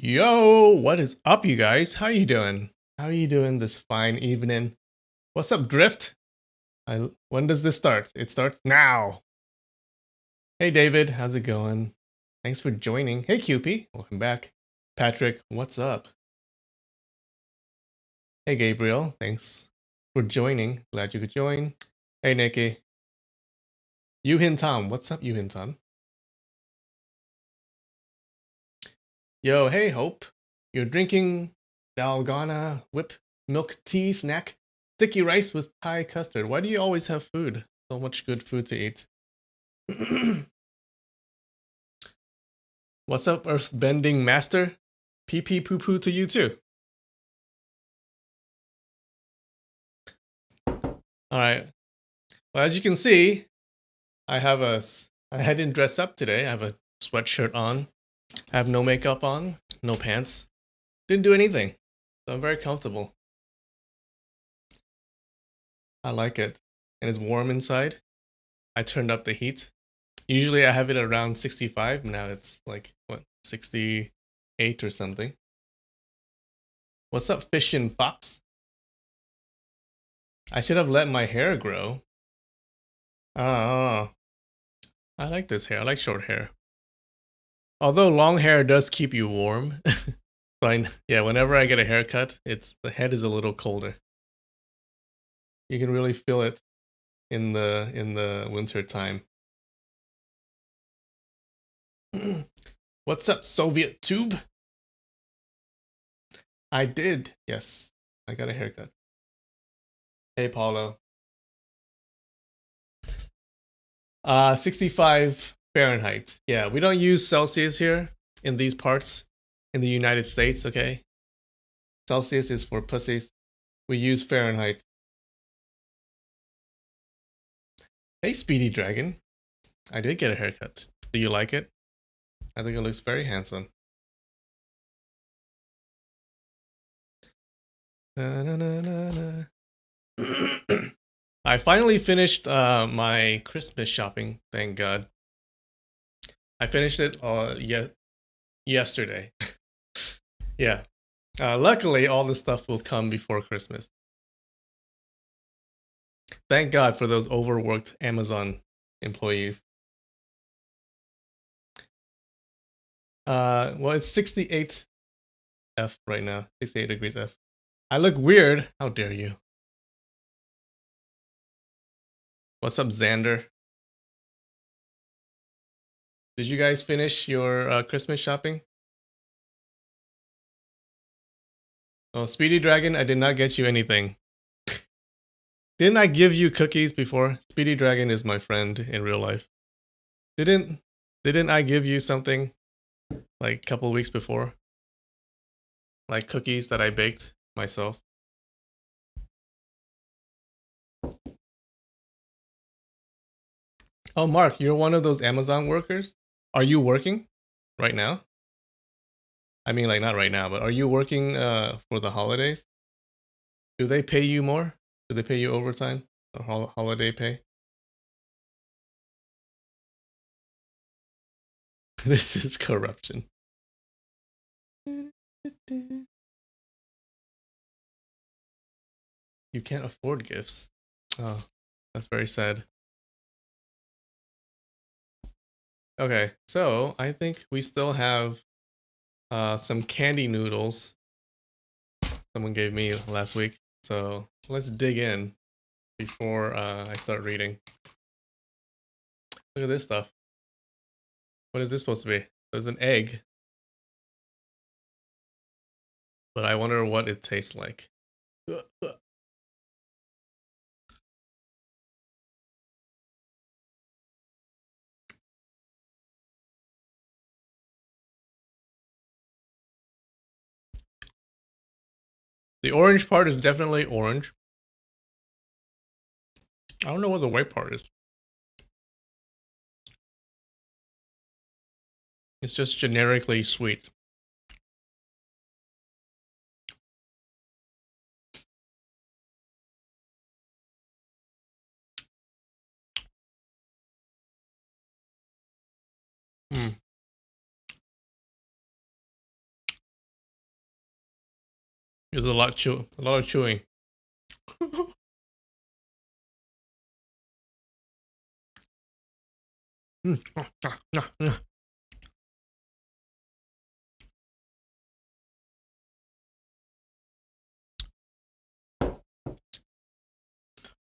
Yo, what is up, you guys? How you doing? How you doing this fine evening? What's up, Drift? When does this start? It starts now. Hey, David, how's it going? Thanks for joining. Hey, QP, welcome back. Patrick, what's up? Hey, Gabriel, thanks for joining. Glad you could join. Hey, Nikki. Yuhin Tom, what's up, Yuhin Tom? Yo, hey, Hope. You're drinking Dalgona whip milk tea snack? Sticky rice with Thai custard. Why do you always have food? So much good food to eat. What's up, Earthbending Master? Pee pee poo poo to you too. Alright. Well, as you can see, I didn't dress up today. I have a sweatshirt on. I have no makeup on, no pants. Didn't do anything. So I'm very comfortable. I like it. And it's warm inside. I turned up the heat. Usually I have it around 65. Now it's like, what, 68 or something. What's up, Fish and Fox? I should have let my hair grow. Oh, I like this hair. I like short hair. Although long hair does keep you warm. Fine. Yeah, whenever I get a haircut, the head is a little colder. You can really feel it in the winter time. What's up, Soviet tube? I did. Yes. I got a haircut. Hey, Paulo. 65 Fahrenheit. Yeah, we don't use Celsius here in these parts in the United States, okay? Celsius is for pussies. We use Fahrenheit. Hey, Speedy Dragon. I did get a haircut. Do you like it? I think it looks very handsome. I finally finished my Christmas shopping, thank God. I finished it yesterday. Yeah. Luckily, all the stuff will come before Christmas. Thank God for those overworked Amazon employees. Well, it's 68 F right now. 68 degrees F. I look weird. How dare you? What's up, Xander? Did you guys finish your Christmas shopping? Oh, Speedy Dragon, I did not get you anything. Didn't I give you cookies before? Speedy Dragon is my friend in real life. Didn't I give you something like a couple weeks before? Like cookies that I baked myself? Oh, Mark, you're one of those Amazon workers? Are you working right now? I mean, like, not right now, but are you working for the holidays? Do they pay you more? Do they pay you overtime or holiday pay? This is corruption. You can't afford gifts. Oh, that's very sad. Okay, so I think we still have some candy noodles someone gave me last week. So let's dig in before I start reading. Look at this stuff. What is this supposed to be? There's an egg. But I wonder what it tastes like. The orange part is definitely orange. I don't know what the white part is. It's just generically sweet. Hmm. There's a lot of chewing.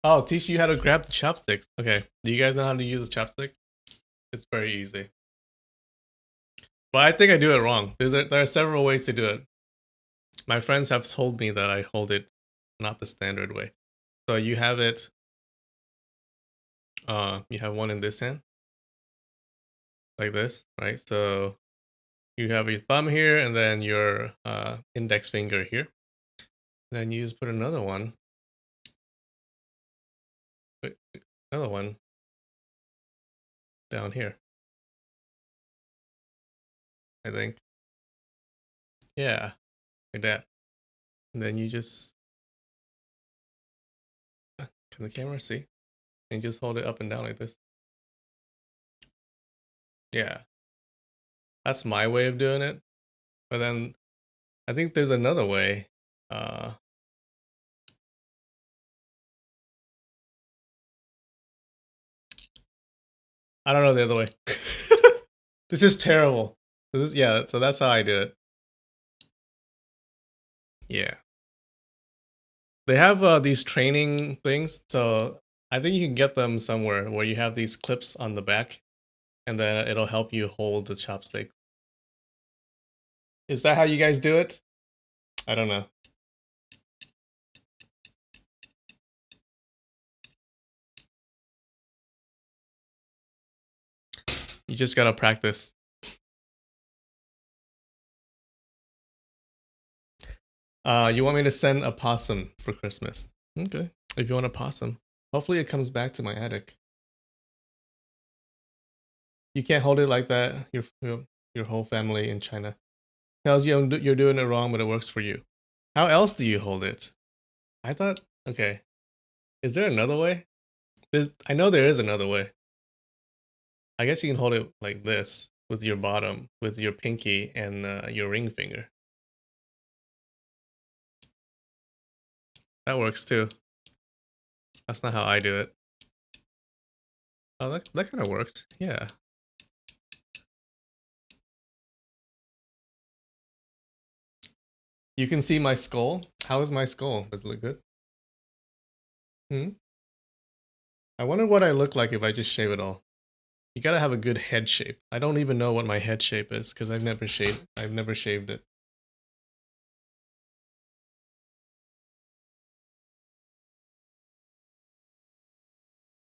Oh, teach you how to grab the chopsticks. Okay. Do you guys know how to use a chopstick? It's very easy. But I think I do it wrong. There are several ways to do it. My friends have told me that I hold it not the standard way. So you have it, you have one in this hand, like this, right? So you have your thumb here and then your index finger here. Then you just put another one down here, I think. Yeah, like that. And then you just, can the camera see? And you just hold it up and down like this. Yeah. That's my way of doing it. But then I think there's another way. I don't know the other way. This is terrible. Yeah, so that's how I do it. Yeah. They have these training things, so I think you can get them somewhere where you have these clips on the back, and then it'll help you hold the chopstick. Is that how you guys do it? I don't know. You just gotta practice. You want me to send a possum for Christmas? Okay. If you want a possum. Hopefully it comes back to my attic. You can't hold it like that. Your whole family in China tells you you're doing it wrong, but it works for you. How else do you hold it? I thought, okay. Is there another way? I know there is another way. I guess you can hold it like this with your bottom, with your pinky and your ring finger. That works too. That's not how I do it. Oh, that kind of works. Yeah. You can see my skull. How is my skull? Does it look good? I wonder what I look like if I just shave it all. You gotta have a good head shape. I don't even know what my head shape is because I've never shaved it.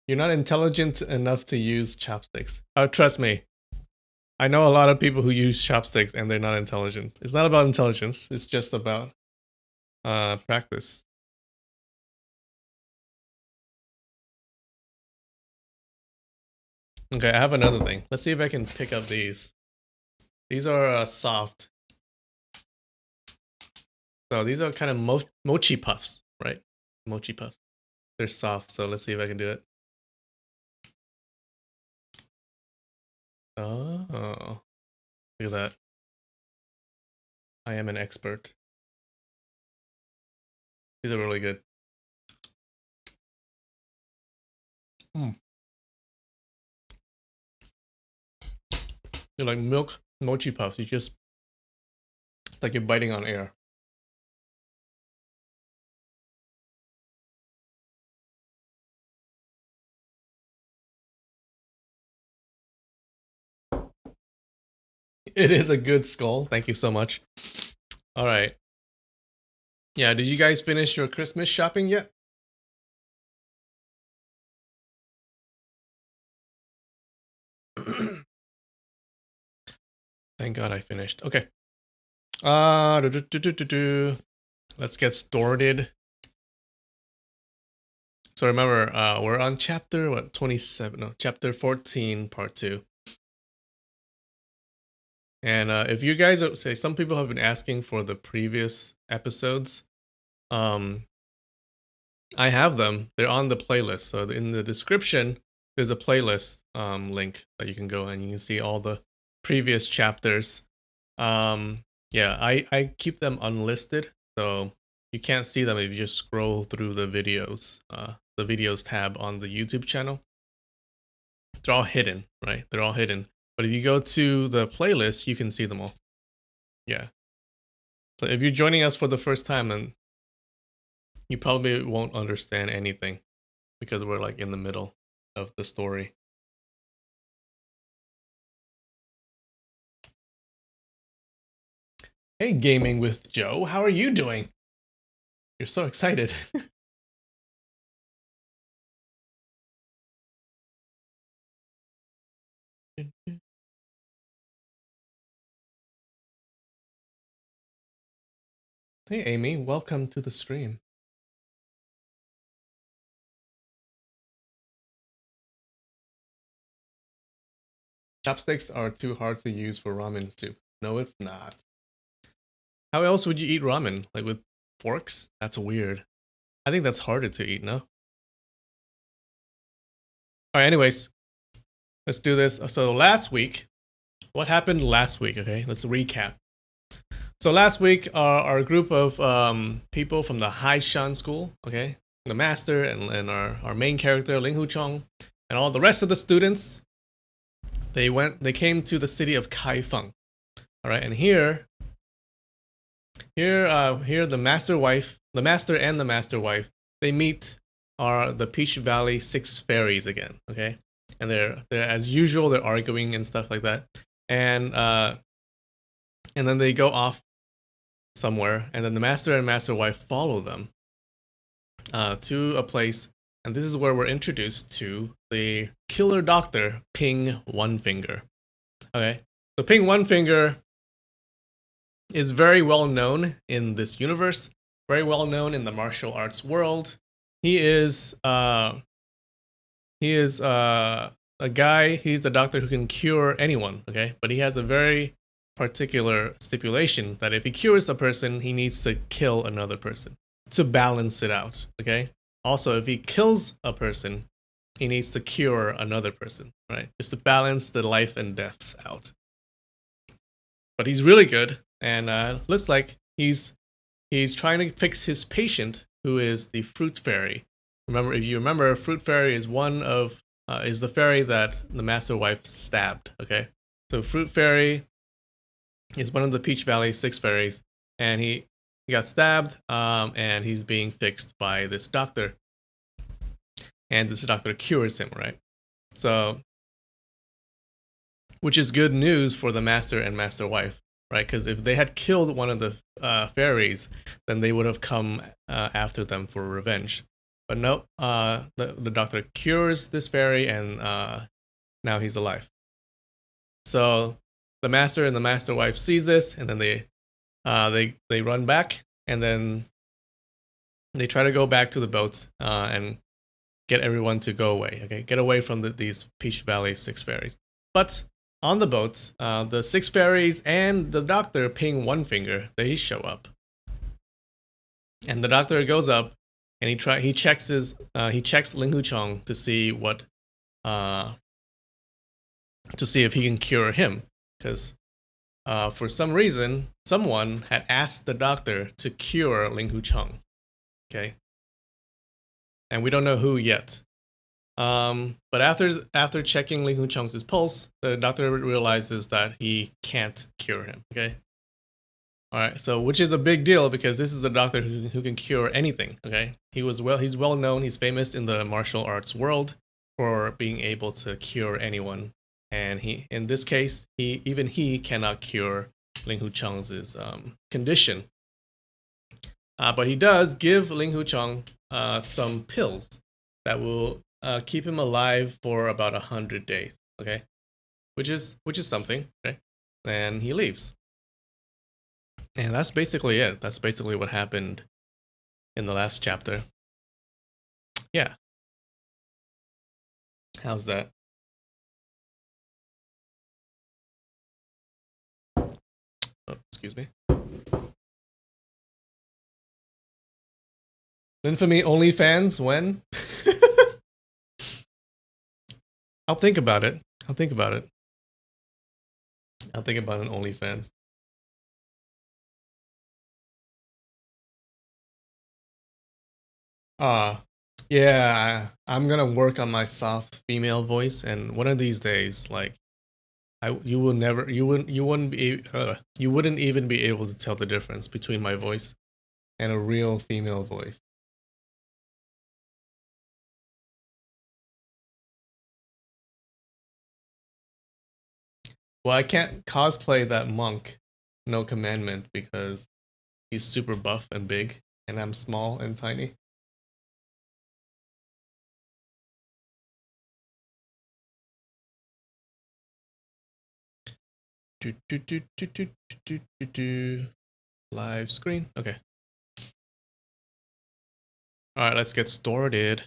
You're not intelligent enough to use chopsticks. Oh, trust me. I know a lot of people who use chopsticks and they're not intelligent. It's not about intelligence. It's just about practice. Okay, I have another thing. Let's see if I can pick up these. These are soft. So these are kind of mochi puffs, right? Mochi puffs. They're soft, so let's see if I can do it. Oh, look at that. I am an expert. These are really good. They're like milk mochi puffs. It's like you're biting on air. It is a good skull. Thank you so much. All right. Yeah, did you guys finish your Christmas shopping yet? Thank God I finished. Okay. Let's get started. So remember, we're on chapter 27? No, chapter 14, part 2. And if you guys say, some people have been asking for the previous episodes. I have them. They're on the playlist. So in the description, there's a playlist link that you can go and you can see all the previous chapters. Yeah, I keep them unlisted. So You can't see them if you just scroll through the videos tab on the YouTube channel. They're all hidden, right? They're all hidden. But if you go to the playlist, you can see them all. Yeah. But if you're joining us for the first time, then you probably won't understand anything because we're like in the middle of the story. Hey, Gaming with Joe, how are you doing? You're so excited. Hey, Amy, welcome to the stream. Chopsticks are too hard to use for ramen soup. No, it's not. How else would you eat ramen? Like with forks? That's weird. I think that's harder to eat, no? Alright, anyways. Let's do this. So last week, what happened last week? Okay, let's recap. So last week, our group of people from the Haishan school, okay, the master and our main character Ling Hu Chong, and all the rest of the students, they came to the city of Kaifeng. All right, and here the master and the master wife, they meet the Peach Valley Six Fairies again. Okay, and they're as usual, they're arguing and stuff like that, and then they go off somewhere, and then the master and master wife follow them to a place, and this is where we're introduced to the killer doctor Ping One Finger. Okay, so Ping One Finger is very well known in this universe, very well known in the martial arts world. He is a guy. He's the doctor who can cure anyone. Okay, but he has a very particular stipulation that if he cures a person, he needs to kill another person to balance it out. Okay. Also, if he kills a person, he needs to cure another person, right? Just to balance the life and deaths out. But he's really good, and looks like he's trying to fix his patient, who is the fruit fairy. Remember, if you remember, fruit fairy is is the fairy that the master wife stabbed. Okay, so fruit fairy is one of the Peach Valley Six Fairies, and he got stabbed, and he's being fixed by this doctor, and this doctor cures him, right? So, which is good news for the master and master wife, right? Because if they had killed one of the fairies, then they would have come after them for revenge. But no, the doctor cures this fairy, and now he's alive. So the master and the master wife sees this, and then they run back, and then they try to go back to the boats and get everyone to go away. Okay, get away from these Peach Valley Six Fairies. But on the boats, the Six Fairies and the doctor Ping One Finger, they show up, and the doctor goes up and he checks Ling Hu Chong to see if he can cure him, because for some reason someone had asked the doctor to cure Ling Hu Chong. Okay, and we don't know who yet. But after checking Ling Hu Chong's pulse, the doctor realizes that he can't cure him. Okay. All right. So, which is a big deal because this is a doctor who can cure anything. Okay. He's well known. He's famous in the martial arts world for being able to cure anyone. And in this case, even he cannot cure Ling Hu Chong's condition. But he does give Ling Hu Chong some pills that will keep him alive for about 100 days. Okay, which is something. Okay, and he leaves, and that's basically it. That's basically what happened in the last chapter. Yeah, how's that? Oh, excuse me. Linfamy OnlyFans when? I'll think about it. I'll think about it. I'll think about an OnlyFans. Yeah, I'm gonna work on my soft female voice, and one of these days, like, you will never, you wouldn't be, you wouldn't even be able to tell the difference between my voice and a real female voice. Well, I can't cosplay that monk, no commandment, because he's super buff and big, and I'm small and tiny. Do, do, do, do, do, do, do, do. Live screen. Okay. All right, let's get started.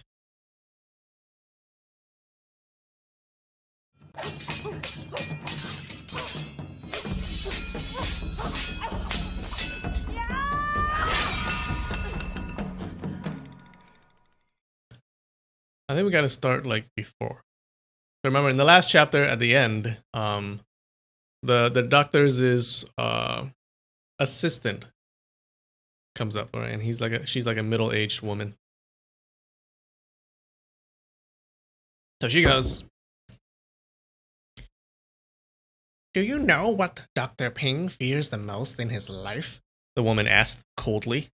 I think we got to start like before. So remember, in the last chapter at the end, the doctor's assistant comes up, right, and she's like a middle-aged woman. So she goes, "Do you know what Dr. Ping fears the most in his life?" the woman asked coldly.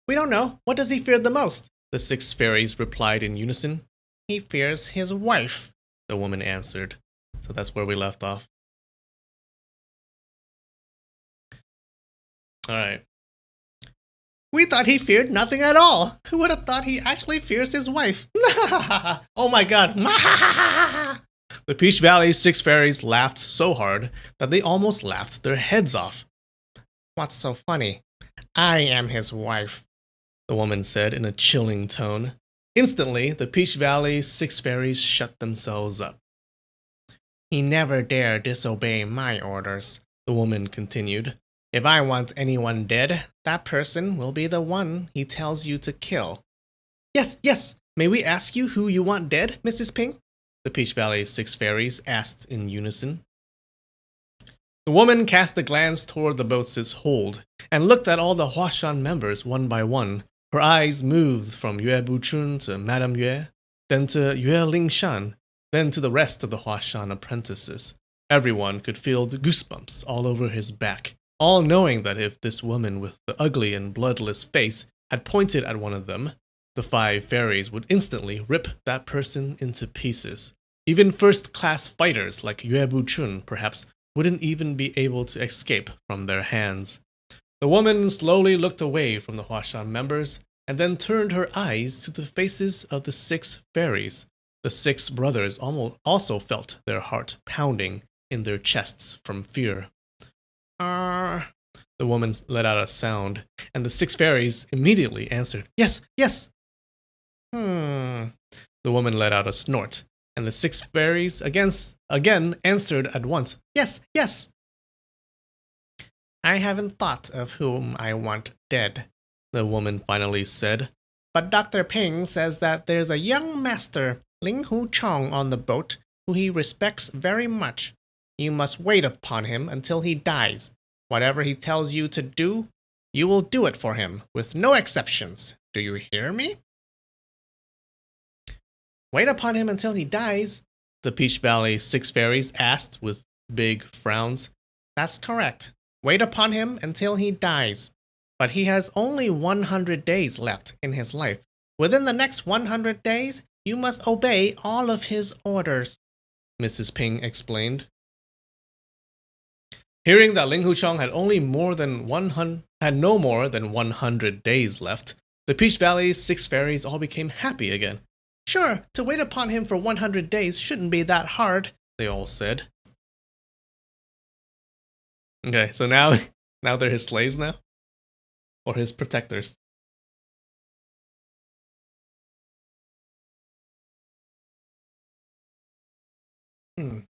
"We don't know. What does he fear the most?" the 6 fairies replied in unison. "He fears his wife," the woman answered. So that's where we left off. Alright. "We thought he feared nothing at all. Who would have thought he actually fears his wife?" Oh my god. The Peach Valley's 6 fairies laughed so hard that they almost laughed their heads off. "What's so funny? I am his wife," the woman said in a chilling tone. Instantly, the Peach Valley's 6 fairies shut themselves up. "He never dare disobey my orders," the woman continued. "If I want anyone dead, that person will be the one he tells you to kill." "Yes, yes, may we ask you who you want dead, Mrs. Ping?" the Peach Valley's 6 fairies asked in unison. The woman cast a glance toward the boat's hold and looked at all the Huashan members one by one. Her eyes moved from Yue Buchun to Madame Yue, then to Yue Lingshan, then to the rest of the Huashan apprentices. Everyone could feel the goosebumps all over his back, all knowing that if this woman with the ugly and bloodless face had pointed at one of them, the 5 fairies would instantly rip that person into pieces. Even first-class fighters like Yue Buchun, perhaps, wouldn't even be able to escape from their hands. The woman slowly looked away from the Huashan members and then turned her eyes to the faces of the 6 fairies. The 6 brothers also felt their heart pounding in their chests from fear. The woman let out a sound, and the 6 fairies immediately answered, "Yes, yes." The woman let out a snort, and the 6 fairies again answered at once, "Yes, yes." "I haven't thought of whom I want dead," the woman finally said. "But Dr. Ping says that there's a young master, Ling Hu Chong, on the boat who he respects very much. You must wait upon him until he dies. Whatever he tells you to do, you will do it for him, with no exceptions. Do you hear me?" "Wait upon him until he dies?" the Peach Valley 6 fairies asked with big frowns. "That's correct. Wait upon him until he dies. But he has only 100 days left in his life. Within the next 100 days, you must obey all of his orders," Mrs. Ping explained. Hearing that Ling Huchong had no more than 100 days left, the Peach Valley's 6 fairies all became happy again. "Sure, to wait upon him for 100 days shouldn't be that hard," they all said. Okay, so now they're his slaves now? Or his protectors? Hmm.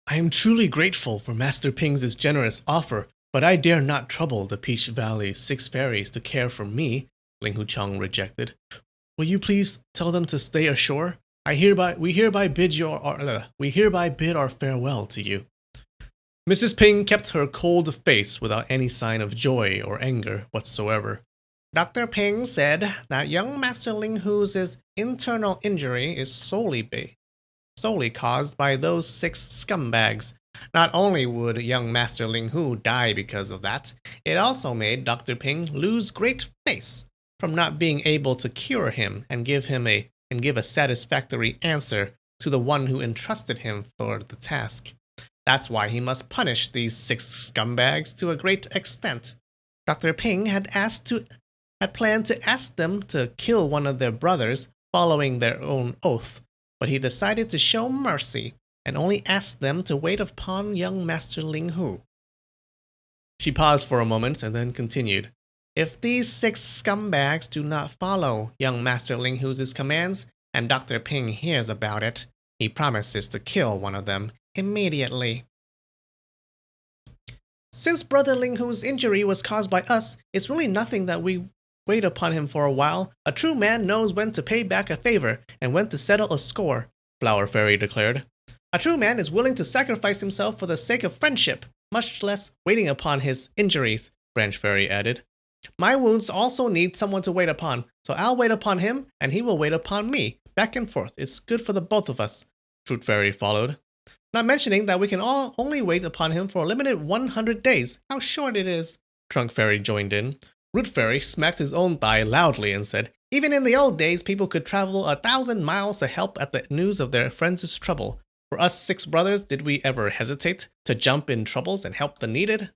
"I am truly grateful for Master Ping's generous offer, but I dare not trouble the Peach Valley 6 fairies to care for me," Ling Huchong rejected. "Will you please tell them to stay ashore? We hereby bid our farewell to you. Mrs. Ping kept her cold face without any sign of joy or anger whatsoever. Dr. Ping said that young Master Ling Hu's internal injury is solely caused by those 6 scumbags. Not only would young Master Ling Hu die because of that, it also made Dr. Ping lose great face from not being able to cure him and give a satisfactory answer to the one who entrusted him for the task. That's why he must punish these 6 scumbags to a great extent. Dr. Ping had planned to ask them to kill one of their brothers following their own oath, but he decided to show mercy and only asked them to wait upon young Master Ling Hu. She paused for a moment and then continued. If these 6 scumbags do not follow young Master Ling Hu's commands and Dr. Ping hears about it, he promises to kill one of them immediately. Since Brother Ling Hu's injury was caused by us, it's really nothing that we wait upon him for a while. A true man knows when to pay back a favor and when to settle a score, Flower Fairy declared. A true man is willing to sacrifice himself for the sake of friendship, much less waiting upon his injuries, Branch Fairy added. My wounds also need someone to wait upon, so I'll wait upon him and he will wait upon me, back and forth. It's good for the both of us, Fruit Fairy followed. Not mentioning that we can all only wait upon him for a limited 100 days. How short it is, Trunk Fairy joined in. Root Fairy smacked his own thigh loudly and said, even in the old days, people could travel 1,000 miles to help at the news of their friends' trouble. For us 6 brothers, did we ever hesitate to jump in troubles and help the needed?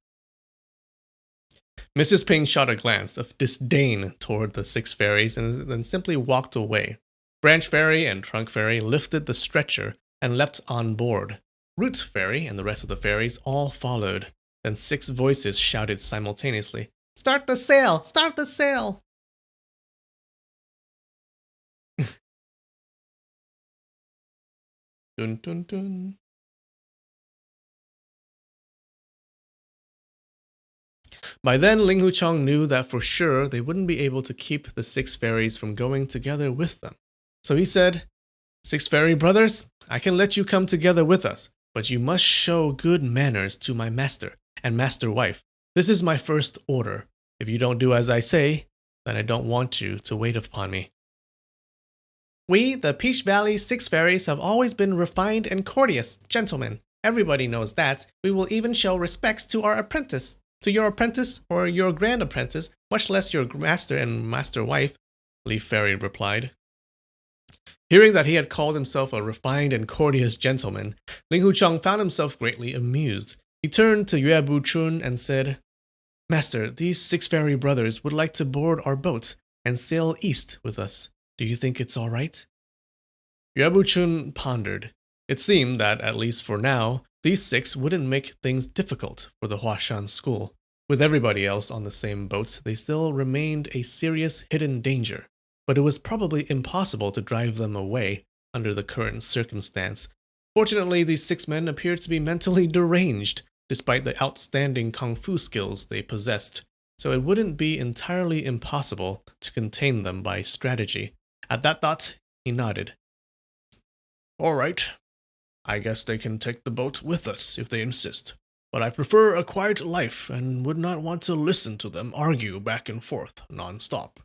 Mrs. Ping shot a glance of disdain toward the 6 fairies and then simply walked away. Branch Fairy and Trunk Fairy lifted the stretcher and leapt on board. Root Fairy and the rest of the fairies all followed. Then 6 voices shouted simultaneously, Start the sail! Start the sail! Dun dun dun. By then, Ling Huchong knew that for sure they wouldn't be able to keep the 6 fairies from going together with them. So he said, 6 fairy brothers, I can let you come together with us, but you must show good manners to my master and master wife. This is my first order. If you don't do as I say, then I don't want you to wait upon me. We, the Peach Valley 6 fairies, have always been refined and courteous gentlemen. Everybody knows that. We will even show respects to our apprentice. To your apprentice or your grand apprentice, much less your master and master wife, Leaf Fairy replied. Hearing that he had called himself a refined and courteous gentleman, Ling Huchong found himself greatly amused. He turned to Yue Buchun and said, Master, these 6 fairy brothers would like to board our boat and sail east with us. Do you think it's all right? Yue Buchun pondered. It seemed that, at least for now, these 6 wouldn't make things difficult for the Huashan school. With everybody else on the same boat, they still remained a serious hidden danger, but it was probably impossible to drive them away under the current circumstance. Fortunately, these 6 men appeared to be mentally deranged, despite the outstanding kung fu skills they possessed, so it wouldn't be entirely impossible to contain them by strategy. At that thought, he nodded. All right. I guess they can take the boat with us if they insist, but I prefer a quiet life and would not want to listen to them argue back and forth non-stop.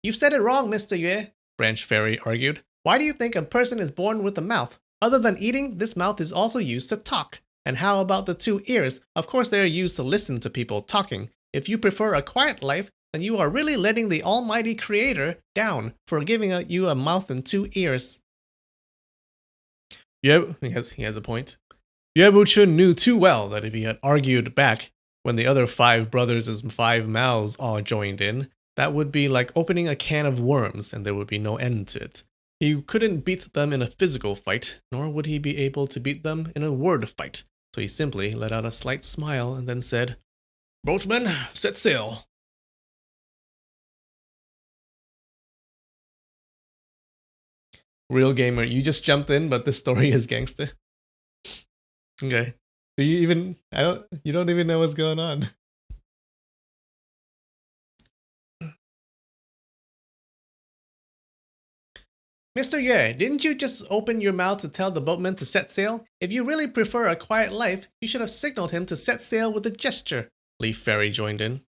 You've said it wrong, Mr. Yue, Branch Fairy argued. Why do you think a person is born with a mouth? Other than eating, this mouth is also used to talk. And how about the 2 ears? Of course they are used to listen to people talking. If you prefer a quiet life, then you are really letting the almighty creator down for giving you a mouth and 2 ears. Yeah, he has a point. Yue Buchun knew too well that if he had argued back when the other 5 brothers' 5 mouths all joined in, that would be like opening a can of worms and there would be no end to it. He couldn't beat them in a physical fight, nor would he be able to beat them in a word fight, so he simply let out a slight smile and then said, Boatmen, set sail. Real gamer, you just jumped in, but this story is gangster. Okay. Do you even, you don't even know what's going on. Mr. Yue, didn't you just open your mouth to tell the boatman to set sail? If you really prefer a quiet life, you should have signaled him to set sail with a gesture. Leaf Fairy joined in.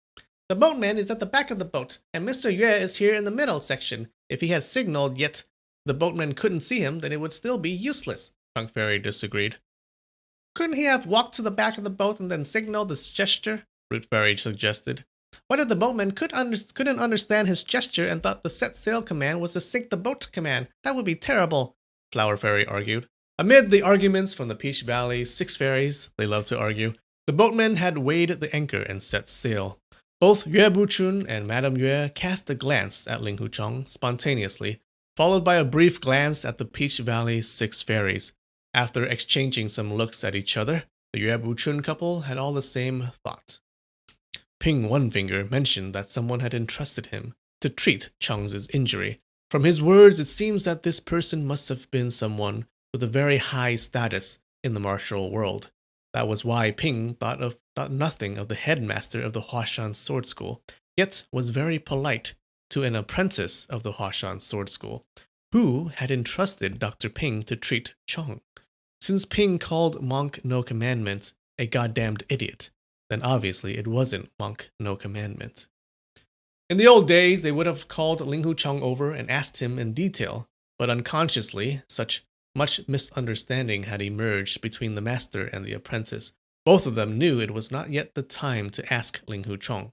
The boatman is at the back of the boat, and Mr. Yue is here in the middle section. If he had signaled yet the boatman couldn't see him, then it would still be useless. Trunk Fairy disagreed. Couldn't he have walked to the back of the boat and then signaled this gesture? Root Fairy suggested. What if the boatman couldn't understand his gesture and thought the set sail command was the sink the boat command? That would be terrible, Flower Fairy argued. Amid the arguments from the Peach Valley 6 fairies, they love to argue, the boatman had weighed the anchor and set sail. Both Yue Buchun and Madame Yue cast a glance at Ling Huchong spontaneously, followed by a brief glance at the Peach Valley 6 fairies. After exchanging some looks at each other, the Yue Buchun couple had all the same thought. Ping One Finger mentioned that someone had entrusted him to treat Chong's injury. From his words, it seems that this person must have been someone with a very high status in the martial world. That was why Ping thought nothing of the headmaster of the Huashan Sword School, yet was very polite to an apprentice of the Huashan Sword School, who had entrusted Dr. Ping to treat Chong. Since Ping called Monk No Commandment a goddamned idiot, then obviously it wasn't Monk No Commandment. In the old days, they would have called Ling Huchong over and asked him in detail, but unconsciously, such much misunderstanding had emerged between the master and the apprentice. Both of them knew it was not yet the time to ask Ling Huchong.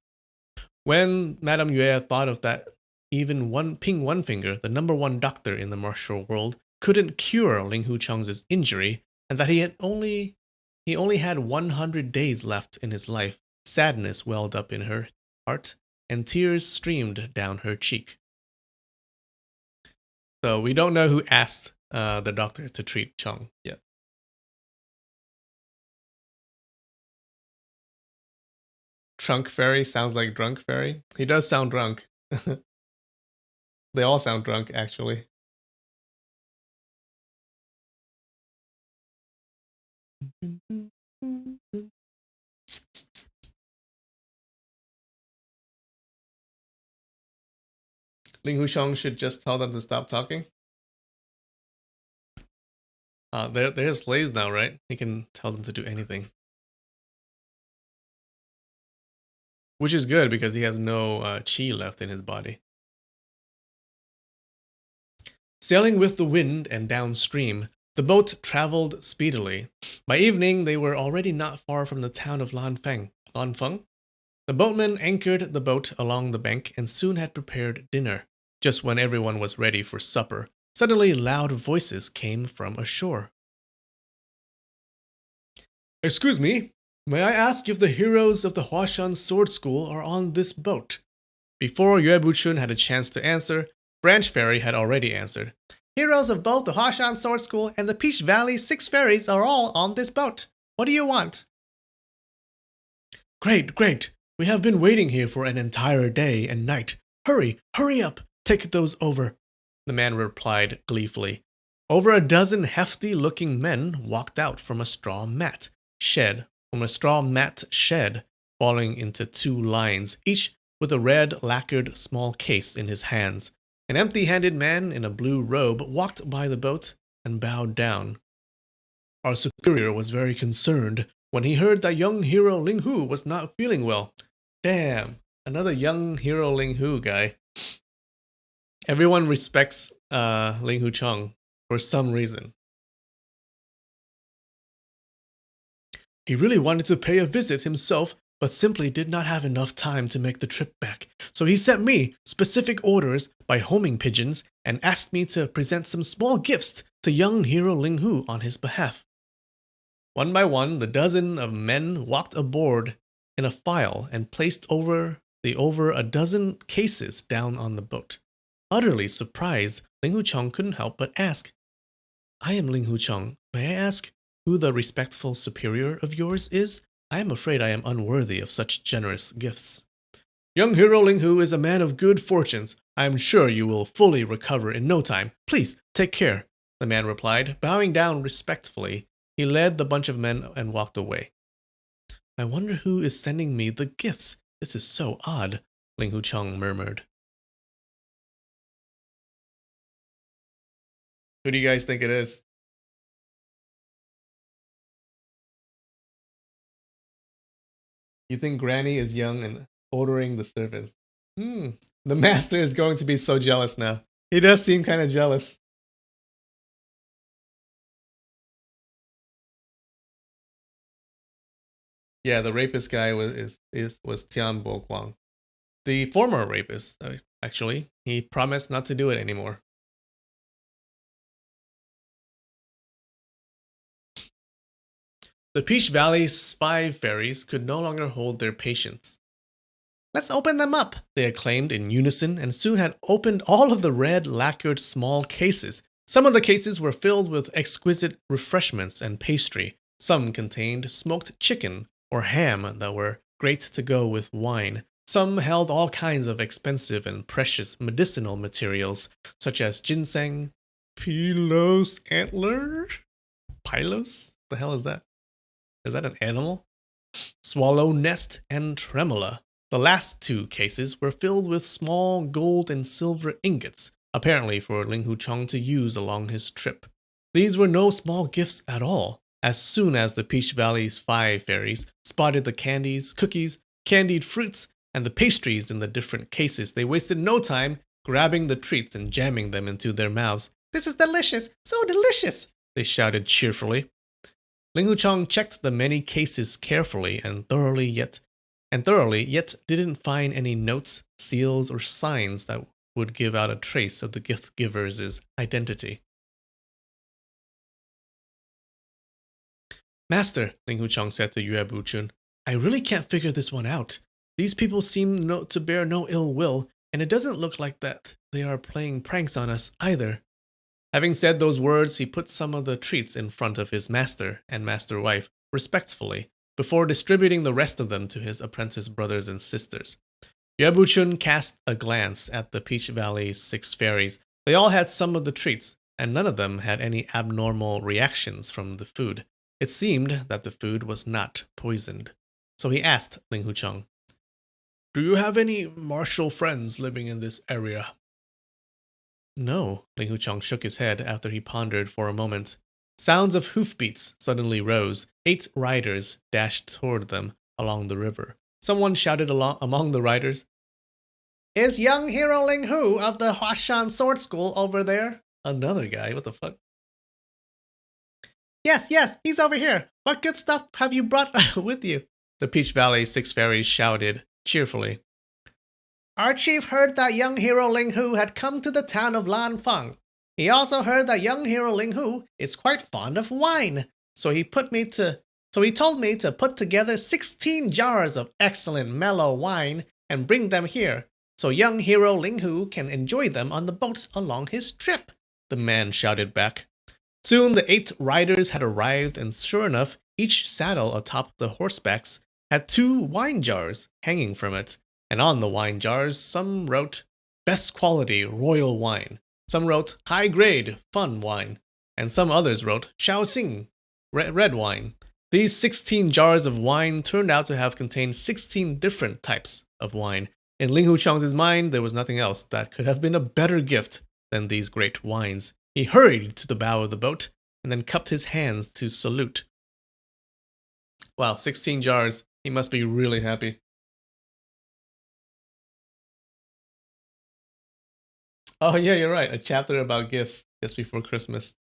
When Madame Yue thought of that, even Ping One Finger, the #1 doctor in the martial world, couldn't cure Ling Huchong's injury, and that he only had 100 days left in his life, sadness welled up in her heart, and tears streamed down her cheek. So we don't know who asked the doctor to treat Chong yet. Trunk Fairy sounds like Drunk Fairy. He does sound drunk. They all sound drunk, actually. Ling Huchong should just tell them to stop talking. They're slaves now, right? He can tell them to do anything. Which is good because he has no chi left in his body. Sailing with the wind and downstream, the boat traveled speedily. By evening, they were already not far from the town of Lanfeng. The boatman anchored the boat along the bank and soon had prepared dinner. Just when everyone was ready for supper, suddenly loud voices came from ashore. Excuse me, may I ask if the heroes of the Huashan Sword School are on this boat? Before Yue Buchun had a chance to answer, Branch Fairy had already answered. Heroes of both the Huashan Sword School and the Peach Valley 6 fairies are all on this boat. What do you want? Great, great. We have been waiting here for an entire day and night. Hurry, hurry up. Take those over, the man replied gleefully. Over a dozen hefty-looking men walked out from a straw mat shed, falling into 2 lines, each with a red lacquered small case in his hands. An empty-handed man in a blue robe walked by the boat and bowed down. Our superior was very concerned when he heard that young hero Ling Hu was not feeling well. Damn, another young hero Ling Hu guy. Everyone respects Ling Huchong for some reason. He really wanted to pay a visit himself, but simply did not have enough time to make the trip back. So he sent me specific orders by homing pigeons and asked me to present some small gifts to young hero Ling Hu on his behalf. One by one, the dozen of men walked aboard in a file and placed over a dozen cases down on the boat. Utterly surprised, Ling Huchong couldn't help but ask, I am Ling Huchong. May I ask who the respectful superior of yours is? I am afraid I am unworthy of such generous gifts. Young hero Ling Hu is a man of good fortunes. I am sure you will fully recover in no time. Please, take care, the man replied. Bowing down respectfully, he led the bunch of men and walked away. I wonder who is sending me the gifts. This is so odd, Ling Huchong murmured. Who do you guys think it is? You think Granny is young and ordering the servants? Hmm. The master is going to be so jealous now. He does seem kind of jealous. Yeah, the rapist guy was Tian Bo Guang. The former rapist, actually. He promised not to do it anymore. The Peach Valley's 5 fairies could no longer hold their patience. Let's open them up, they acclaimed in unison, and soon had opened all of the red lacquered small cases. Some of the cases were filled with exquisite refreshments and pastry. Some contained smoked chicken or ham that were great to go with wine. Some held all kinds of expensive and precious medicinal materials, such as ginseng, Pylos antler? Pylos? The hell is that? Is that an animal? Swallow nest and tremola. The last 2 cases were filled with small gold and silver ingots, apparently for Ling Huchong to use along his trip. These were no small gifts at all. As soon as the Peach Valley's 5 fairies spotted the candies, cookies, candied fruits, and the pastries in the different cases, they wasted no time grabbing the treats and jamming them into their mouths. This is delicious! So delicious! They shouted cheerfully. Ling Huchong checked the many cases carefully and thoroughly, yet didn't find any notes, seals, or signs that would give out a trace of the gift giver's identity. Master, Ling Huchong said to Yue Buchun, I really can't figure this one out. These people seem to bear no ill will, and it doesn't look like that they are playing pranks on us either. Having said those words, he put some of the treats in front of his master and master-wife, respectfully, before distributing the rest of them to his apprentice brothers and sisters. Yue Buchun cast a glance at the Peach Valley's 6 fairies. They all had some of the treats, and none of them had any abnormal reactions from the food. It seemed that the food was not poisoned. So he asked Ling Huchong, Do you have any martial friends living in this area? No, Ling Huchong shook his head after he pondered for a moment. Sounds of hoofbeats suddenly rose. 8 riders dashed toward them along the river. Someone shouted among the riders, Is young hero Ling Hu of the Huashan Sword School over there? Another guy, what the fuck? Yes, he's over here. What good stuff have you brought with you? The Peach Valley 6 fairies shouted cheerfully. Our chief heard that young hero Ling Hu had come to the town of Lanfang. He also heard that young hero Ling Hu is quite fond of wine. So he told me to put together 16 jars of excellent mellow wine and bring them here, so young hero Ling Hu can enjoy them on the boat along his trip, the man shouted back. Soon the 8 riders had arrived, and sure enough, each saddle atop the horsebacks had 2 wine jars hanging from it. And on the wine jars, some wrote, Best quality royal wine. Some wrote, High grade fun wine. And some others wrote, Shaoxing, red wine. These 16 jars of wine turned out to have contained 16 different types of wine. In Ling Huchong's mind, there was nothing else that could have been a better gift than these great wines. He hurried to the bow of the boat and then cupped his hands to salute. Wow, 16 jars. He must be really happy. Oh, yeah, you're right. A chapter about gifts just before Christmas.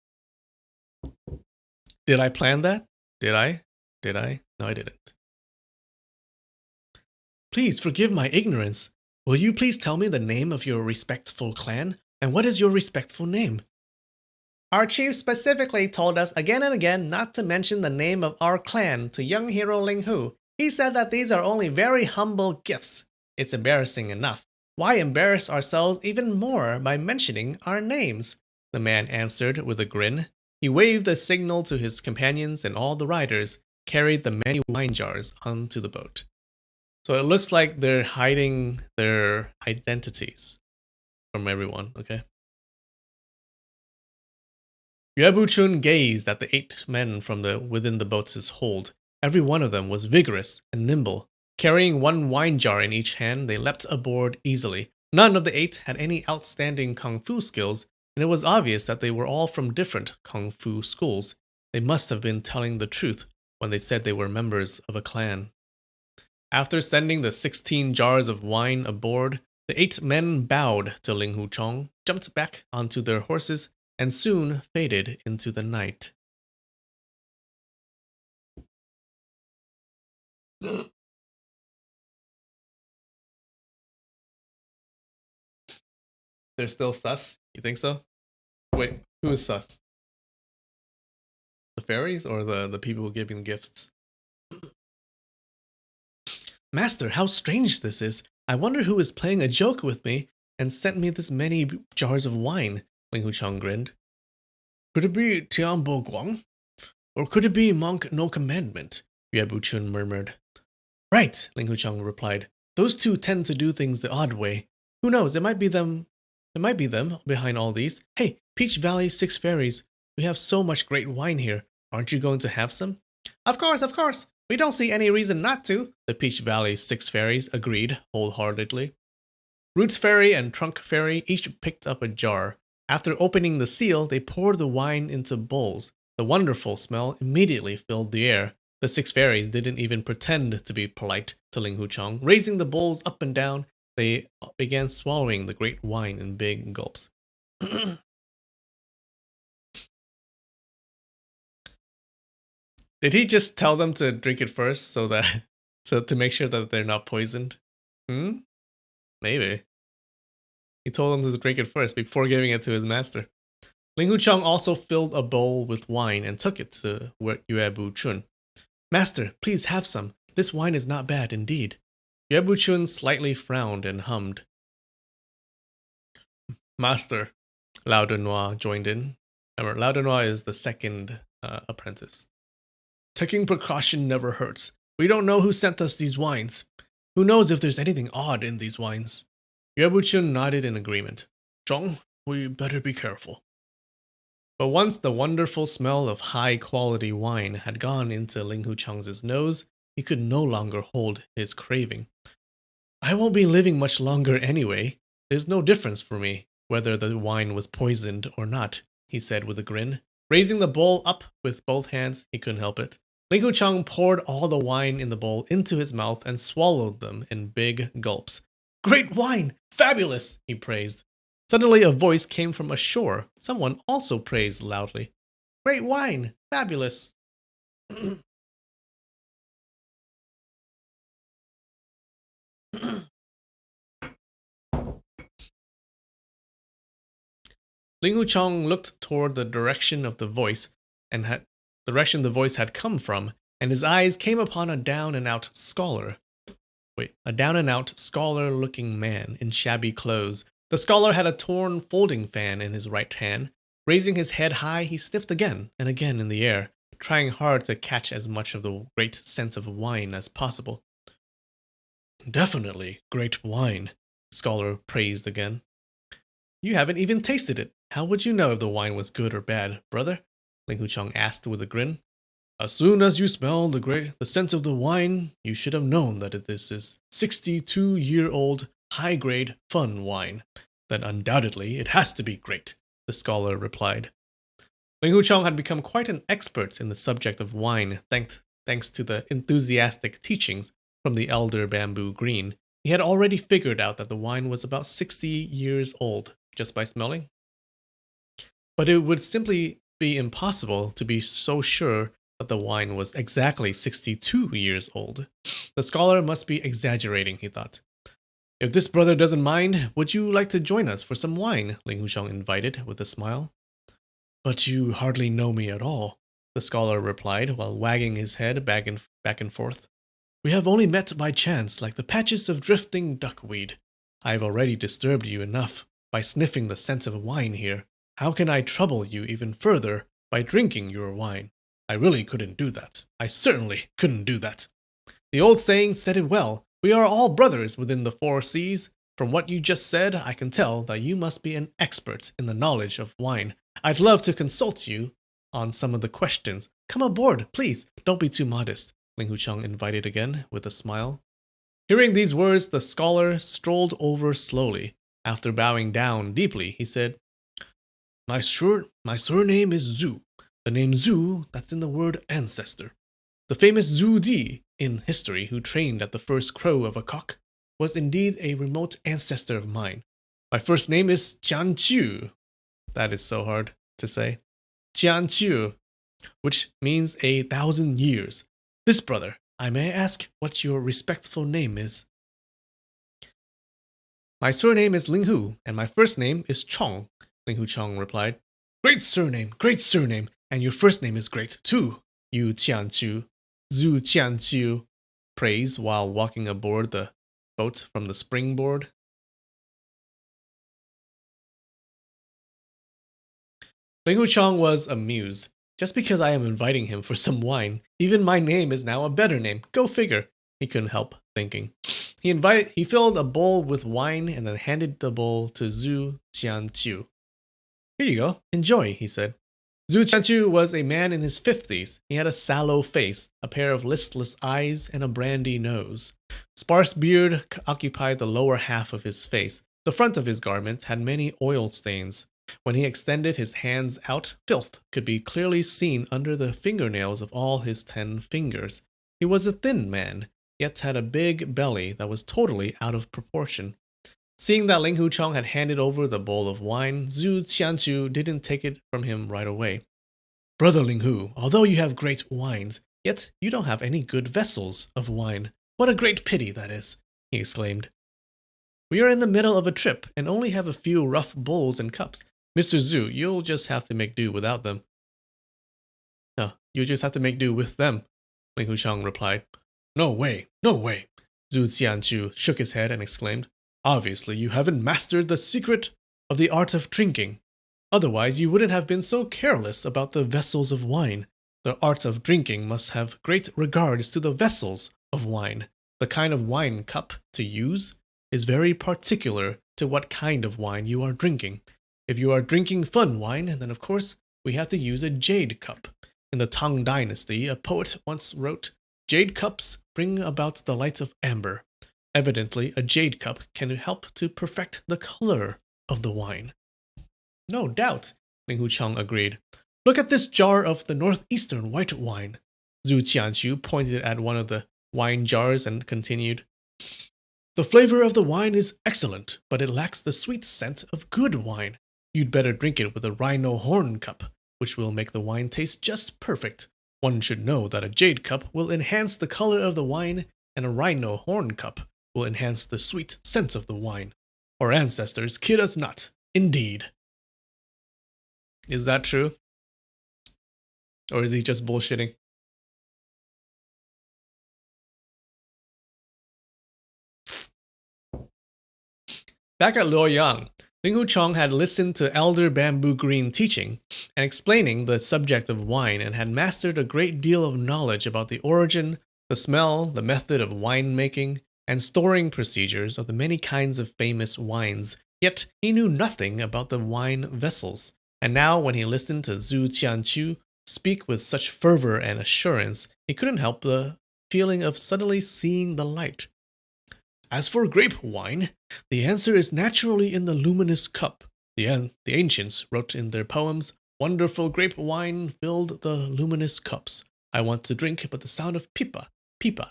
Did I plan that? Did I? No, I didn't. Please forgive my ignorance. Will you please tell me the name of your respectful clan? And what is your respectful name? Our chief specifically told us again and again not to mention the name of our clan to young hero Ling Hu. He said that these are only very humble gifts. It's embarrassing enough. Why embarrass ourselves even more by mentioning our names? The man answered with a grin. He waved a signal to his companions, and all the riders carried the many wine jars onto the boat. So it looks like they're hiding their identities from everyone, okay? Yue Buchun gazed at the 8 men from within the boat's hold. Every one of them was vigorous and nimble. Carrying 1 wine jar in each hand, they leapt aboard easily. None of the 8 had any outstanding kung fu skills, and it was obvious that they were all from different kung fu schools. They must have been telling the truth when they said they were members of a clan. After sending the 16 jars of wine aboard, the 8 men bowed to Ling Hu Chong, jumped back onto their horses, and soon faded into the night. They're still sus? You think so? Wait, who is sus? The fairies or the people giving gifts? Master, how strange this is. I wonder who is playing a joke with me and sent me this many jars of wine, Ling Hu Chong grinned. Could it be Tian Bo Guang? Or could it be Monk No Commandment? Yue Buchun murmured. Right, Ling Hu Chong replied. Those two tend to do things the odd way. Who knows, it might be them behind all these. Hey, Peach Valley 6 Fairies, we have so much great wine here. Aren't you going to have some? Of course, of course. We don't see any reason not to, the Peach Valley 6 Fairies agreed wholeheartedly. Roots Fairy and Trunk Fairy each picked up a jar. After opening the seal, they poured the wine into bowls. The wonderful smell immediately filled the air. The 6 fairies didn't even pretend to be polite to Ling Hu Chong. Raising the bowls up and down, they began swallowing the great wine in big gulps. Did he just tell them to drink it first so to make sure that they're not poisoned? Maybe. He told them to drink it first before giving it to his master. Ling Hu Chong also filled a bowl with wine and took it to Yue Bu Chun. Master, please have some. This wine is not bad indeed. Yue Bu Chun slightly frowned and hummed. Master, Lao De Noir joined in. Remember, Lao De Noir is the second apprentice. Taking precaution never hurts. We don't know who sent us these wines. Who knows if there's anything odd in these wines? Yue Bu Chun nodded in agreement. Zhong, we better be careful. But once the wonderful smell of high-quality wine had gone into Ling Hu Chong's nose, he could no longer hold his craving. I won't be living much longer anyway. There's no difference for me whether the wine was poisoned or not, he said with a grin. Raising the bowl up with both hands, he couldn't help it. Ling Hu Chong poured all the wine in the bowl into his mouth and swallowed them in big gulps. Great wine! Fabulous! He praised. Suddenly a voice came from ashore. Someone also praised loudly. Great wine! Fabulous! Ling Hu Chong looked toward the direction of the voice the voice had come from, and his eyes came upon a down-and-out scholar-looking man in shabby clothes. The scholar had a torn folding fan in his right hand. Raising his head high, he sniffed again and again in the air, trying hard to catch as much of the great scent of wine as possible. Definitely great wine, the scholar praised again. You haven't even tasted it. How would you know if the wine was good or bad, brother? Ling Hu Chong asked with a grin. As soon as you smell the scent of the wine, you should have known that this is 62-year-old high-grade fun wine. Then undoubtedly it has to be great, the scholar replied. Ling Hu Chong had become quite an expert in the subject of wine thanks to the enthusiastic teachings from the elder Bamboo Green. He had already figured out that the wine was about 60 years old just by smelling. But it would simply be impossible to be so sure that the wine was exactly 62 years old. The scholar must be exaggerating, he thought. If this brother doesn't mind, would you like to join us for some wine? Ling Hu Chong invited with a smile. But you hardly know me at all, the scholar replied while wagging his head back and forth. We have only met by chance, like the patches of drifting duckweed. I have already disturbed you enough by sniffing the scent of wine here. How can I trouble you even further by drinking your wine? I really couldn't do that. I certainly couldn't do that. The old saying said it well. We are all brothers within the 4 seas. From what you just said, I can tell that you must be an expert in the knowledge of wine. I'd love to consult you on some of the questions. Come aboard, please. Don't be too modest, Ling Hu Chong invited again with a smile. Hearing these words, the scholar strolled over slowly. After bowing down deeply, he said, My surname is Zhu. The name Zhu, that's in the word ancestor. The famous Zhu Di in history, who trained at the first crow of a cock, was indeed a remote ancestor of mine. My first name is Jian Chu. That is so hard to say. Jian Chu, which means 1,000 years. This brother, I may ask what your respectful name is. My surname is Ling Hu, and my first name is Chong, Ling Hu Chong replied. Great surname, and your first name is great too, Yu Qianqiu. Zhu Qianqiu praised while walking aboard the boat from the springboard. Ling Hu Chong was amused. Just because I am inviting him for some wine, even my name is now a better name. Go figure. He couldn't help thinking. He filled a bowl with wine and then handed the bowl to Zhu Qianqiu. Here you go, enjoy, he said. Zhu Qianqiu was a man in his 50s. He had a sallow face, a pair of listless eyes, and a brandy nose. Sparse beard occupied the lower half of his face. The front of his garment had many oil stains. When he extended his hands out, filth could be clearly seen under the fingernails of all his 10 fingers. He was a thin man, yet had a big belly that was totally out of proportion. Seeing that Ling Hu Chong had handed over the bowl of wine, Zhu Qianqiu didn't take it from him right away. Brother Ling Hu, although you have great wines, yet you don't have any good vessels of wine. What a great pity that is, he exclaimed. We are in the middle of a trip and only have a few rough bowls and cups. Mr. Zhu, you'll just have to make do without them. No, you just have to make do with them, Ling Hu Chong replied. No way, no way. Zhu Qianqiu shook his head and exclaimed. Obviously, you haven't mastered the secret of the art of drinking. Otherwise, you wouldn't have been so careless about the vessels of wine. The art of drinking must have great regards to the vessels of wine. The kind of wine cup to use is very particular to what kind of wine you are drinking. If you are drinking fun wine, then of course, we have to use a jade cup. In the Tang Dynasty, a poet once wrote, Jade cups bring about the light of amber. Evidently, a jade cup can help to perfect the color of the wine. No doubt, Ling Hu Chong agreed. Look at this jar of the northeastern white wine. Zhu Qianqiu pointed at one of the wine jars and continued. The flavor of the wine is excellent, but it lacks the sweet scent of good wine. You'd better drink it with a rhino horn cup, which will make the wine taste just perfect. One should know that a jade cup will enhance the color of the wine, and a rhino horn cup will enhance the sweet scent of the wine. Our ancestors kid us not, indeed. Is that true? Or is he just bullshitting? Back at Luoyang, Ling Hu Chong had listened to Elder Bamboo Green teaching and explaining the subject of wine and had mastered a great deal of knowledge about the origin, the smell, the method of winemaking, and storing procedures of the many kinds of famous wines. Yet he knew nothing about the wine vessels. And now when he listened to Zhu Qianqiu speak with such fervor and assurance, he couldn't help the feeling of suddenly seeing the light. As for grape wine, the answer is naturally in the luminous cup. The ancients wrote in their poems, wonderful grape wine filled the luminous cups. I want to drink, but the sound of pipa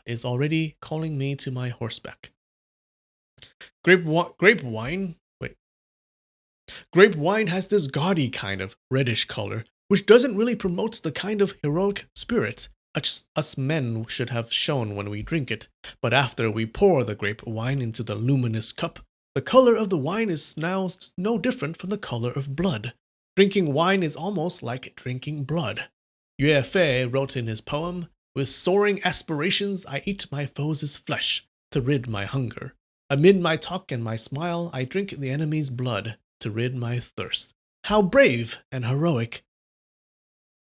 is already calling me to my horseback. Grape wine has this gaudy kind of reddish color, which doesn't really promote the kind of heroic spirit us men should have shown when we drink it. But after we pour the grape wine into the luminous cup, the color of the wine is now no different from the color of blood. Drinking wine is almost like drinking blood. Yue Fei wrote in his poem, with soaring aspirations I eat my foes' flesh to rid my hunger. Amid my talk and my smile, I drink the enemy's blood to rid my thirst. How brave and heroic!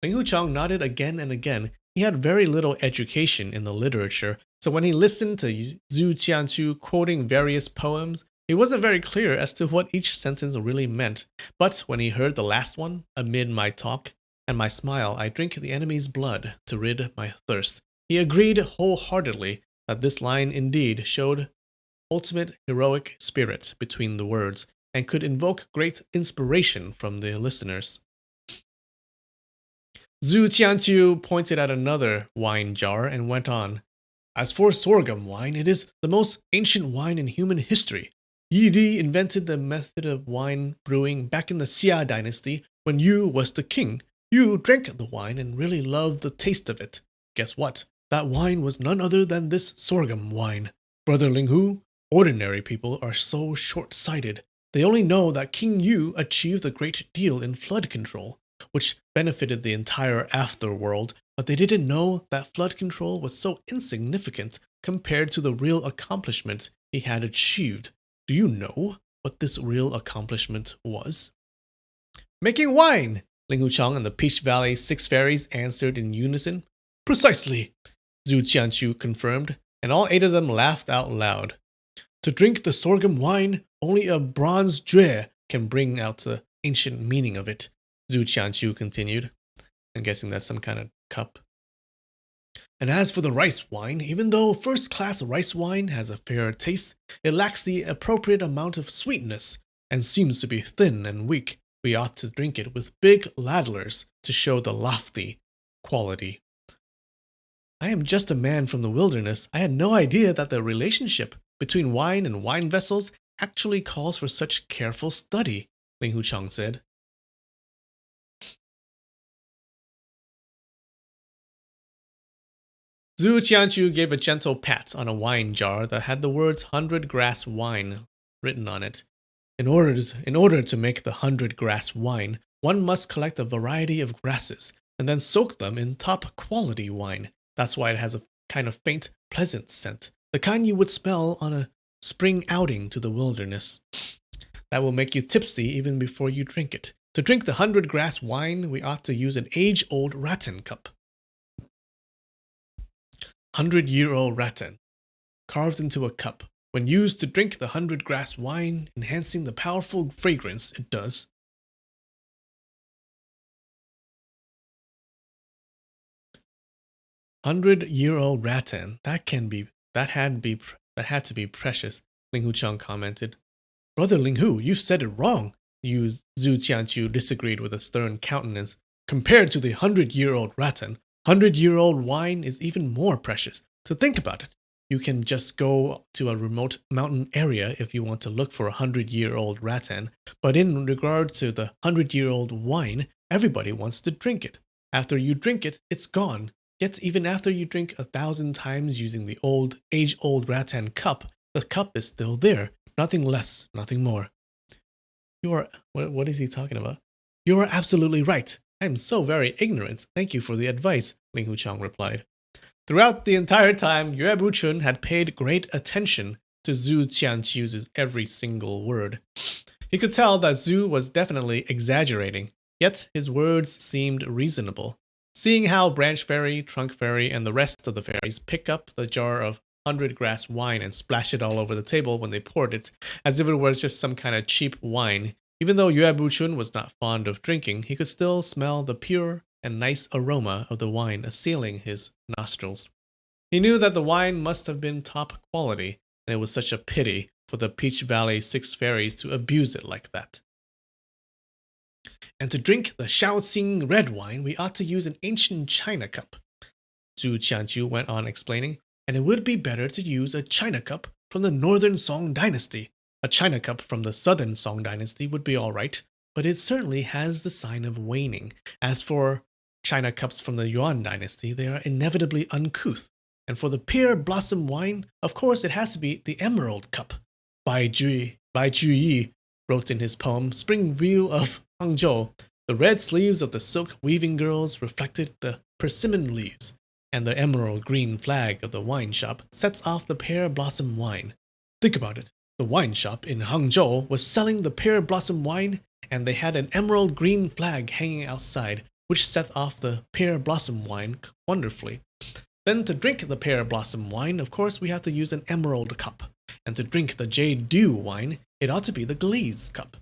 Ling Hu Chong nodded again and again. He had very little education in the literature, so when he listened to Zhu Qianqiu quoting various poems, he wasn't very clear as to what each sentence really meant. But when he heard the last one, amid my talk and my smile, I drink the enemy's blood to rid my thirst, he agreed wholeheartedly that this line indeed showed ultimate heroic spirit between the words, and could invoke great inspiration from the listeners. Zhu Qianqiu pointed at another wine jar and went on. As for sorghum wine, it is the most ancient wine in human history. Yi Di invented the method of wine brewing back in the Xia dynasty when Yu was the king. Yu drank the wine and really loved the taste of it. Guess what? That wine was none other than this sorghum wine. Brother Linghu, ordinary people are so short-sighted. They only know that King Yu achieved a great deal in flood control, which benefited the entire afterworld, but they didn't know that flood control was so insignificant compared to the real accomplishment he had achieved. Do you know what this real accomplishment was? Making wine! Ling Huchang and the Peach Valley Six Fairies answered in unison. Precisely, Zhu Qianqiu confirmed, and all 8 of them laughed out loud. To drink the sorghum wine, only a bronze jue can bring out the ancient meaning of it, Zhu Qianqiu continued. I'm guessing that's some kind of cup. And as for the rice wine, even though first-class rice wine has a fairer taste, it lacks the appropriate amount of sweetness and seems to be thin and weak. We ought to drink it with big ladlers to show the lofty quality. I am just a man from the wilderness. I had no idea that the relationship between wine and wine vessels actually calls for such careful study, Ling Huchang said. Zhu Qianqiu gave a gentle pat on a wine jar that had the words 100 grass wine written on it. In order to make the 100 grass wine, one must collect a variety of grasses and then soak them in top quality wine. That's why it has a kind of faint, pleasant scent, the kind you would smell on a spring outing to the wilderness. That will make you tipsy even before you drink it. To drink the 100 grass wine, we ought to use an age-old rattan cup. 100-year-old rattan, carved into a cup. When used to drink the 100 grass wine, enhancing the powerful fragrance it does. "100-year-old rattan, that had to be precious," Ling Huchang commented. Brother Linghu, you said it wrong. Zhu Qianqiu disagreed with a stern countenance. Compared to the 100-year-old rattan, 100-year-old wine is even more precious. So think about it. You can just go to a remote mountain area if you want to look for a 100-year-old rattan, but in regard to the 100-year-old wine, everybody wants to drink it. After you drink it, it's gone. Yet even after you drink 1,000 times using the age-old rattan cup, the cup is still there. Nothing less, nothing more. What is he talking about? You are absolutely right. I am so very ignorant. Thank you for the advice, Ling Huchang replied. Throughout the entire time, Yue Buchun had paid great attention to Zhu Qianqiu's every single word. He could tell that Zhu was definitely exaggerating, yet his words seemed reasonable. Seeing how Branch Fairy, Trunk Fairy, and the rest of the fairies pick up the jar of 100 grass wine and splash it all over the table when they poured it, as if it was just some kind of cheap wine, even though Yue Buchun was not fond of drinking, he could still smell the pure and nice aroma of the wine assailing his nostrils. He knew that the wine must have been top quality, and it was such a pity for the Peach Valley Six Fairies to abuse it like that. And to drink the Shaoxing red wine, we ought to use an ancient china cup, Zhu Qianqiu went on explaining, and it would be better to use a china cup from the Northern Song Dynasty. A china cup from the Southern Song Dynasty would be alright, but it certainly has the sign of waning. As for china cups from the Yuan Dynasty, they are inevitably uncouth. And for the pear blossom wine, of course it has to be the emerald cup. Bai Juyi wrote in his poem, Spring View of Hangzhou, the red sleeves of the silk weaving girls reflected the persimmon leaves, and the emerald green flag of the wine shop sets off the pear blossom wine. Think about it. The wine shop in Hangzhou was selling the pear blossom wine, and they had an emerald green flag hanging outside, which set off the pear blossom wine wonderfully. Then to drink the pear blossom wine, of course, we have to use an emerald cup. And to drink the jade dew wine, it ought to be the glaze cup.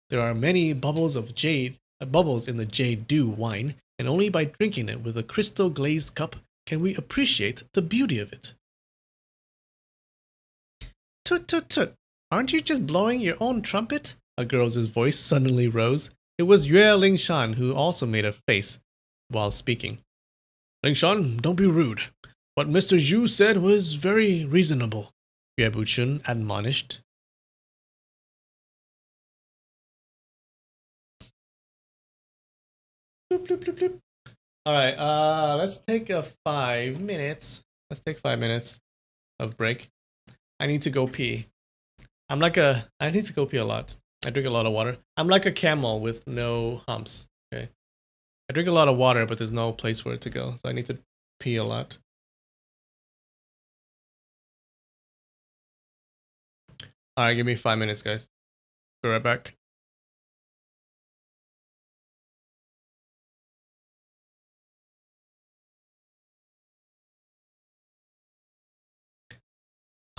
There are many bubbles in the jade dew wine, and only by drinking it with a crystal glazed cup can we appreciate the beauty of it. Tut tut tut, aren't you just blowing your own trumpet? A girl's voice suddenly rose. It was Yue Lingshan who also made a face while speaking. Lingshan, don't be rude. What Mr. Zhu said was very reasonable, Yue Buchun admonished. Bloop, bloop, bloop, bloop. Alright, let's take 5 minutes. Let's take 5 minutes of break. I need to go pee. I need to go pee a lot. I drink a lot of water. I'm like a camel with no humps. Okay. I drink a lot of water, but there's no place for it to go. So I need to pee a lot. Alright, give me 5 minutes, guys. Be right back.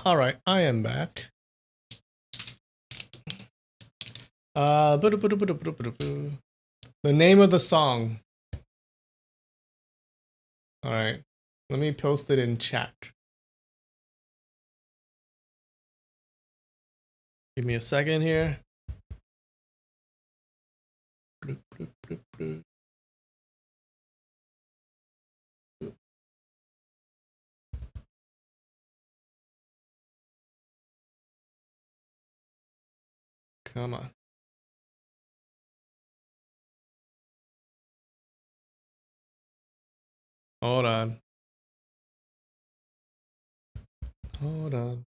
Alright, I am back. The name of the song. Alright. Let me post it in chat. Give me a second here. Come on. Hold on. Hold on.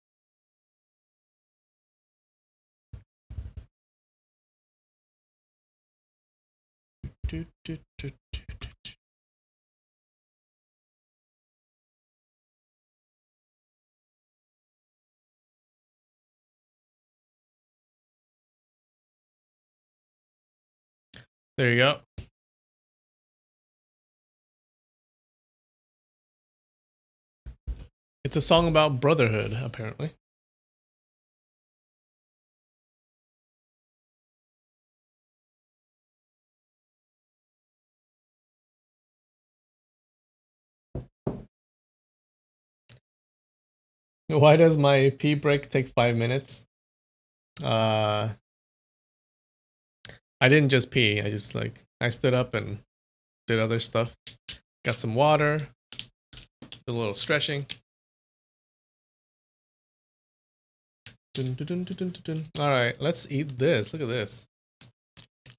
There you go. It's a song about brotherhood, apparently. Why does my pee break take 5 minutes? I didn't just pee. I stood up and did other stuff. Got some water. Did a little stretching. All right, let's eat this. Look at this.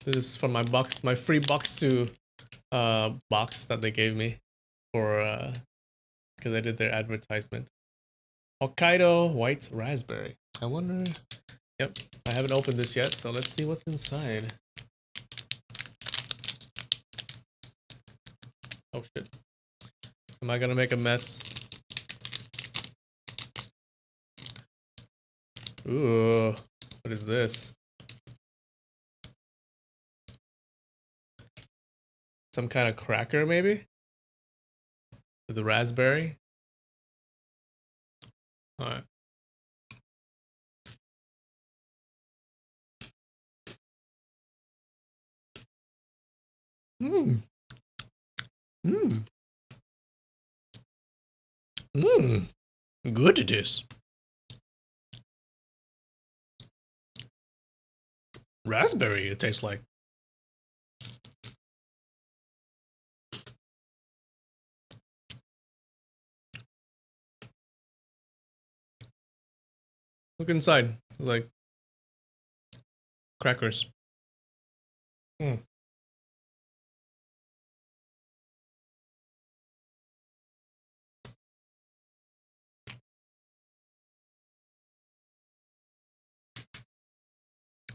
This is from my box, my free box to box that they gave me for because I did their advertisement. Hokkaido white raspberry. I wonder. Yep, I haven't opened this yet, so let's see what's inside. Oh shit. Am I gonna make a mess? Ooh, what is this? Some kind of cracker, maybe? With the raspberry? Alright. Mmm. Mmm. Mmm. Good it is. Raspberry, it tastes like. Look inside. Like crackers. Mm.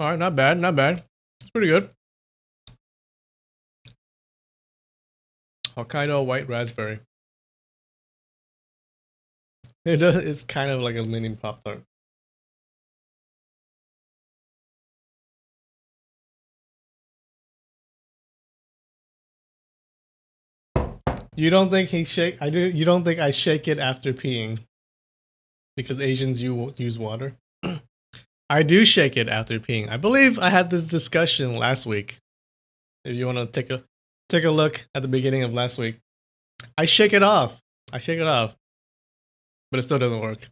Alright, not bad, not bad. It's pretty good. Hokkaido white raspberry. It's kind of like a mini Pop-Tart. You don't think he shake? I do. You don't think I shake it after peeing? Because Asians use water. I do shake it after peeing. I believe I had this discussion last week. If you want to take a look at the beginning of last week, I shake it off. I shake it off, but it still doesn't work.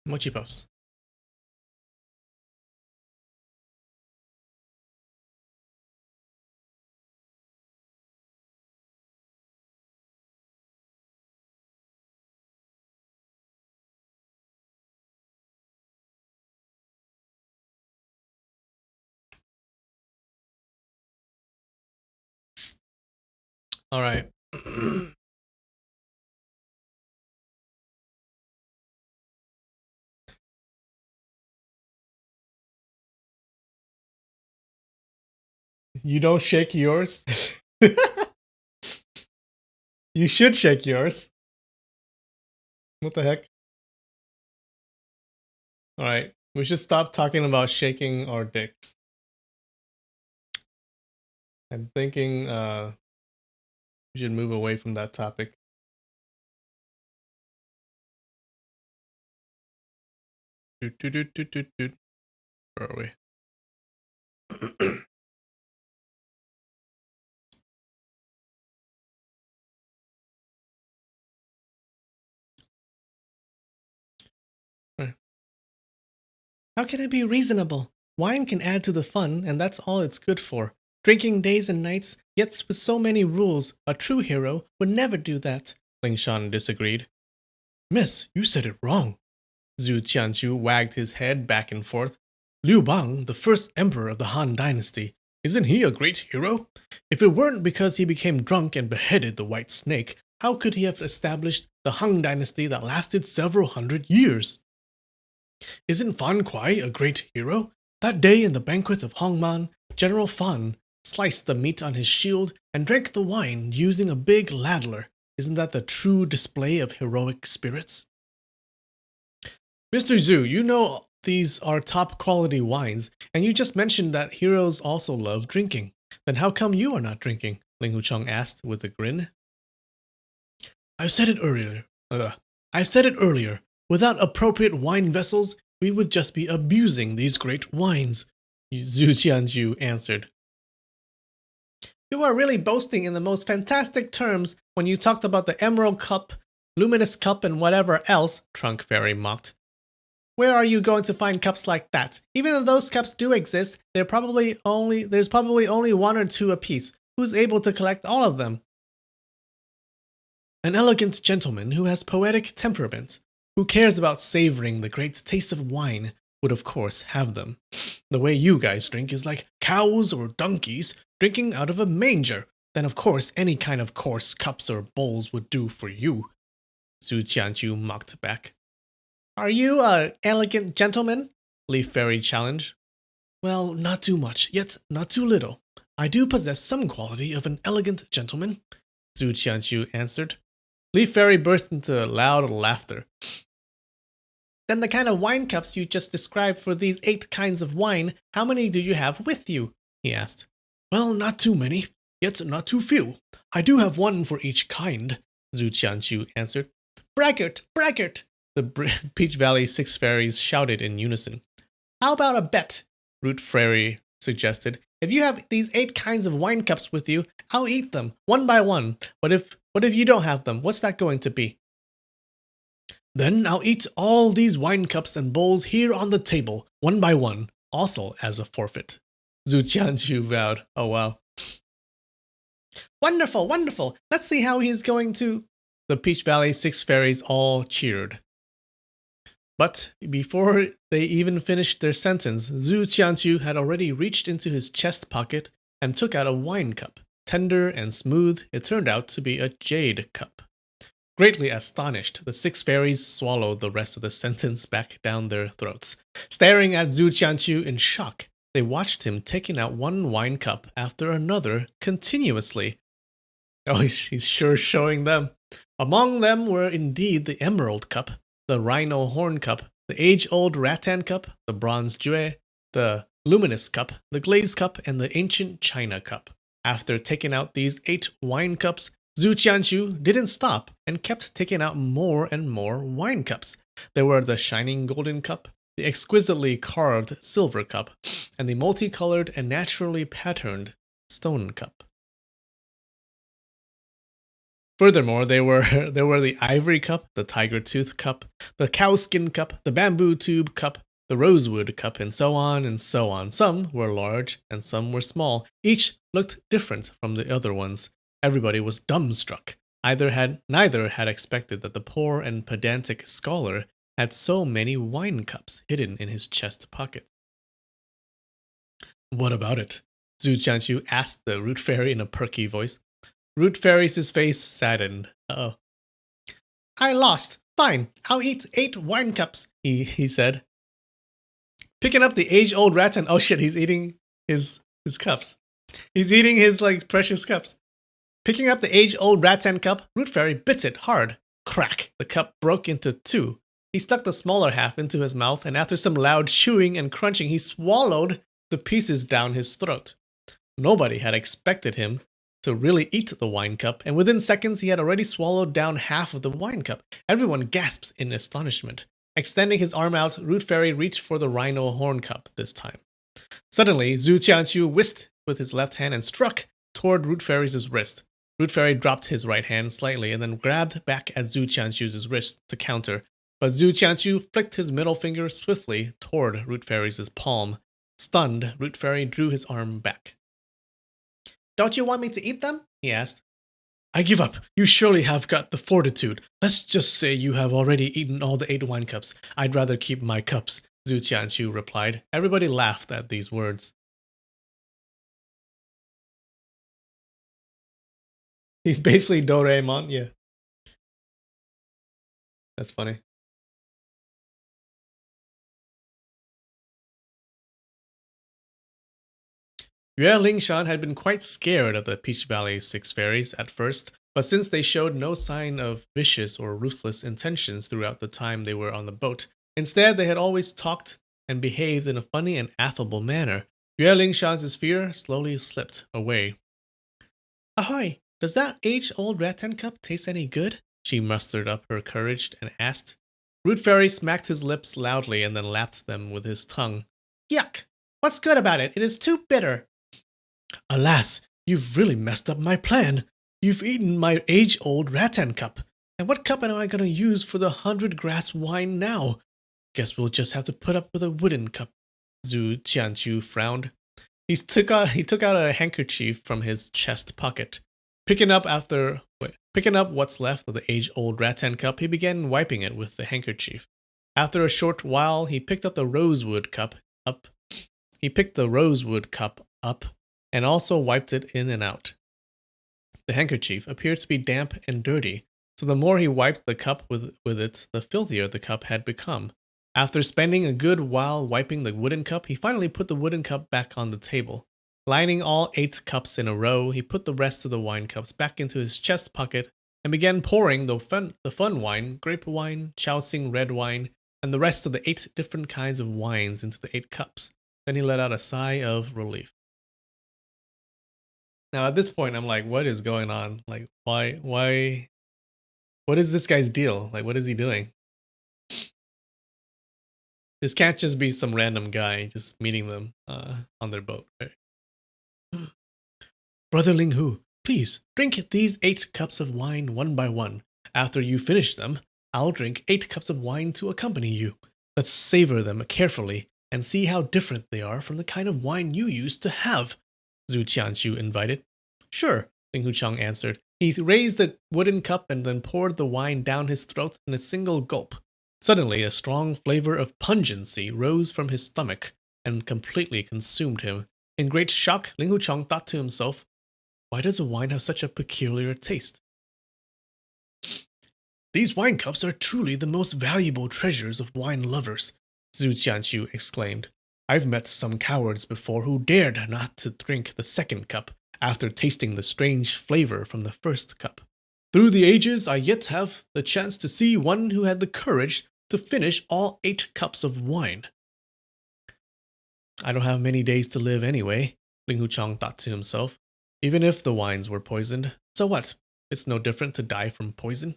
Mochi puffs. All right. You don't shake yours? You should shake yours. What the heck? All right. We should stop talking about shaking our dicks. I'm thinking we should move away from that topic. Where are we? How can it be reasonable? Wine can add to the fun, and that's all it's good for. Drinking days and nights, yet with so many rules, a true hero would never do that. Ling Shan disagreed. Miss, you said it wrong. Zhu Qianchu wagged his head back and forth. Liu Bang, the first emperor of the Han dynasty, isn't he a great hero? If it weren't because he became drunk and beheaded the white snake, how could he have established the Han dynasty that lasted several hundred years? Isn't Fan Kuai a great hero? That day in the banquet of Hongman, General Fan sliced the meat on his shield and drank the wine using a big ladler. Isn't that the true display of heroic spirits? Mr. Zhu, you know these are top quality wines, and you just mentioned that heroes also love drinking. Then how come you are not drinking? Ling Hucheng asked with a grin. I've said it earlier. Without appropriate wine vessels, we would just be abusing these great wines, Zhu Qianju answered. You are really boasting in the most fantastic terms when you talked about the Emerald Cup, Luminous Cup, and whatever else, Trunk Fairy mocked. Where are you going to find cups like that? Even if those cups do exist, there's probably only one or two apiece. Who's able to collect all of them? An elegant gentleman who has poetic temperament, who cares about savoring the great taste of wine, would of course have them. The way you guys drink is like cows or donkeys drinking out of a manger. Then of course any kind of coarse cups or bowls would do for you. Zhu Qianchu mocked back. Are you an elegant gentleman? Leaf Fairy challenged. Well, not too much, yet not too little. I do possess some quality of an elegant gentleman, Zhu Qianchu answered. Leaf Fairy burst into loud laughter. Then the kind of wine cups you just described for these 8 kinds of wine, how many do you have with you? He asked. Well, not too many, yet not too few. I do have one for each kind, Zhu Qianchu answered. Braggart, braggart! The Peach Valley 6 fairies shouted in unison. How about a bet? Root Fairy suggested. If you have these 8 kinds of wine cups with you, I'll eat them, one by one. What if you don't have them? What's that going to be? Then I'll eat all these wine cups and bowls here on the table, one by one, also as a forfeit. Zhu Qianchu vowed. Oh wow. Wonderful, wonderful. Let's see how he's going to... The Peach Valley 6 fairies all cheered. But before they even finished their sentence, Zhu Qianchu had already reached into his chest pocket and took out a wine cup. Tender and smooth, it turned out to be a jade cup. Greatly astonished, the 6 fairies swallowed the rest of the sentence back down their throats. Staring at Zhu Qianchu in shock, they watched him taking out one wine cup after another continuously. Oh, he's sure showing them. Among them were indeed the Emerald Cup, the Rhino Horn Cup, the age-old Rattan Cup, the Bronze Jue, the Luminous Cup, the Glaze Cup, and the Ancient China Cup. After taking out these 8 wine cups, Zhu Qianchu didn't stop and kept taking out more and more wine cups. There were the shining golden cup, the exquisitely carved silver cup, and the multicolored and naturally patterned stone cup. Furthermore, there were the ivory cup, the tiger tooth cup, the cowskin cup, the bamboo tube cup, the rosewood cup, and so on and so on. Some were large and some were small. Each looked different from the other ones. Everybody was dumbstruck. Neither had expected that the poor and pedantic scholar had so many wine cups hidden in his chest pocket. What about it? Zhu Qianqiu asked the root fairy in a perky voice. Root Fairy's face saddened. Uh-oh. I lost. Fine, I'll eat 8 wine cups, he said. Picking up the age-old rattan. Oh shit, he's eating his cups. He's eating his, like, precious cups. Picking up the age-old rattan cup, Root Fairy bit it hard. Crack! The cup broke into 2. He stuck the smaller half into his mouth, and after some loud chewing and crunching, he swallowed the pieces down his throat. Nobody had expected him to really eat the wine cup, and within seconds he had already swallowed down half of the wine cup. Everyone gasped in astonishment. Extending his arm out, Root Fairy reached for the rhino horn cup this time. Suddenly, Zhu Qianqiu whisked with his left hand and struck toward Root Fairy's wrist. Root Fairy dropped his right hand slightly and then grabbed back at Zhu Qianqiu's wrist to counter. But Zhu Qianqiu flicked his middle finger swiftly toward Root Fairy's palm. Stunned, Root Fairy drew his arm back. Don't you want me to eat them? He asked. I give up. You surely have got the fortitude. Let's just say you have already eaten all the 8 wine cups. I'd rather keep my cups, Zhu Qianqiu replied. Everybody laughed at these words. He's basically Doraemon, yeah. That's funny. Yue Lingshan had been quite scared of the Peach Valley 6 fairies at first, but since they showed no sign of vicious or ruthless intentions throughout the time they were on the boat, instead they had always talked and behaved in a funny and affable manner, Yue Lingshan's fear slowly slipped away. Ahoy! Does that age-old rattan cup taste any good? She mustered up her courage and asked. Root Fairy smacked his lips loudly and then lapped them with his tongue. Yuck! What's good about it? It is too bitter. Alas, you've really messed up my plan. You've eaten my age-old rattan cup. And what cup am I going to use for the 100-grass wine now? Guess we'll just have to put up with a wooden cup. Zhu Qianqiu frowned. He took out a handkerchief from his chest pocket. Picking up what's left of the age-old rattan cup, he began wiping it with the handkerchief. After a short while, he picked the rosewood cup up, and also wiped it in and out. The handkerchief appeared to be damp and dirty, so the more he wiped the cup with it, the filthier the cup had become. After spending a good while wiping the wooden cup, he finally put the wooden cup back on the table. Lining all 8 cups in a row, he put the rest of the wine cups back into his chest pocket and began pouring the fun wine, grape wine, Shaoxing red wine, and the rest of the 8 different kinds of wines into the 8 cups. Then he let out a sigh of relief. Now at this point, I'm like, what is going on? Like, why? What is this guy's deal? Like, what is he doing? This can't just be some random guy just meeting them on their boat, right? Brother Ling Hu, please drink these 8 cups of wine one by one. After you finish them, I'll drink 8 cups of wine to accompany you. Let's savor them carefully and see how different they are from the kind of wine you used to have, Zhu Qianqiu invited. Sure, Ling Huchang answered. He raised the wooden cup and then poured the wine down his throat in a single gulp. Suddenly, a strong flavor of pungency rose from his stomach and completely consumed him. In great shock, Ling Huchang thought to himself, why does the wine have such a peculiar taste? These wine cups are truly the most valuable treasures of wine lovers, Zhu Qianqiu exclaimed. I've met some cowards before who dared not to drink the second cup after tasting the strange flavor from the first cup. Through the ages, I yet have the chance to see one who had the courage to finish all 8 cups of wine. I don't have many days to live anyway, Ling Huchang thought to himself. Even if the wines were poisoned, so what? It's no different to die from poison.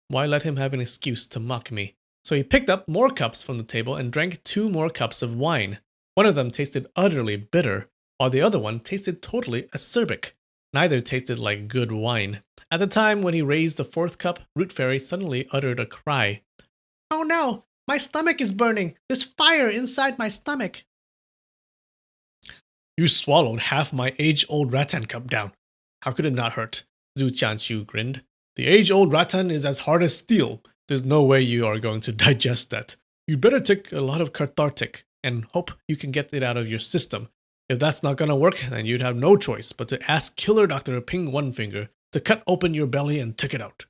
Why let him have an excuse to mock me? So he picked up more cups from the table and drank 2 more cups of wine. One of them tasted utterly bitter, while the other one tasted totally acerbic. Neither tasted like good wine. At the time when he raised the fourth cup, Root Fairy suddenly uttered a cry. Oh no! My stomach is burning! There's fire inside my stomach! You swallowed half my age-old rattan cup down. How could it not hurt? Zhu Qianqiu grinned. The age-old rattan is as hard as steel. There's no way you are going to digest that. You'd better take a lot of cathartic and hope you can get it out of your system. If that's not gonna work, then you'd have no choice but to ask Killer Dr. Ping One Finger to cut open your belly and take it out.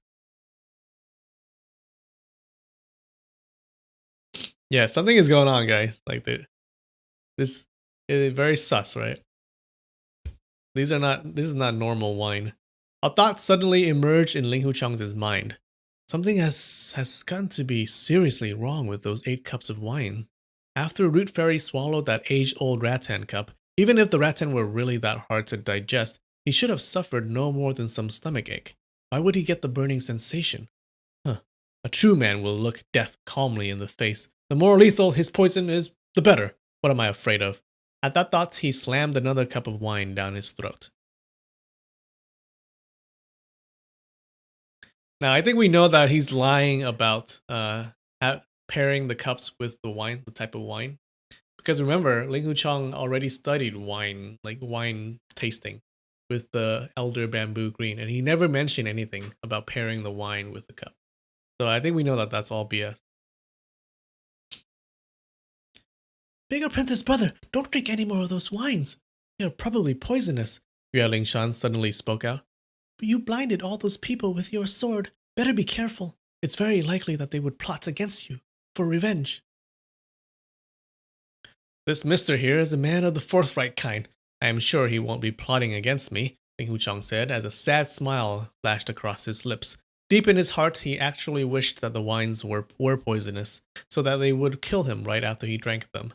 Yeah, something is going on, guys. Like this is very sus, right? This is not normal wine. A thought suddenly emerged in Ling Huchang's mind. Something has gotten to be seriously wrong with those 8 cups of wine. After Root Fairy swallowed that age-old rattan cup, even if the rattan were really that hard to digest, he should have suffered no more than some stomach ache. Why would he get the burning sensation? A true man will look death calmly in the face. The more lethal his poison is, the better. What am I afraid of? At that thought, he slammed another cup of wine down his throat. Now, I think we know that he's lying about pairing the cups with the wine, the type of wine. Because remember, Ling Huchang already studied wine, like wine tasting, with the Elder Bamboo Green, and he never mentioned anything about pairing the wine with the cup. So I think we know that that's all BS. Big Apprentice brother, don't drink any more of those wines. They are probably poisonous, Yue Lingshan suddenly spoke out. But you blinded all those people with your sword. Better be careful. It's very likely that they would plot against you, for revenge. This mister here is a man of the forthright kind. I am sure he won't be plotting against me, Ling Huchang said as a sad smile flashed across his lips. Deep in his heart, he actually wished that the wines were poisonous, so that they would kill him right after he drank them.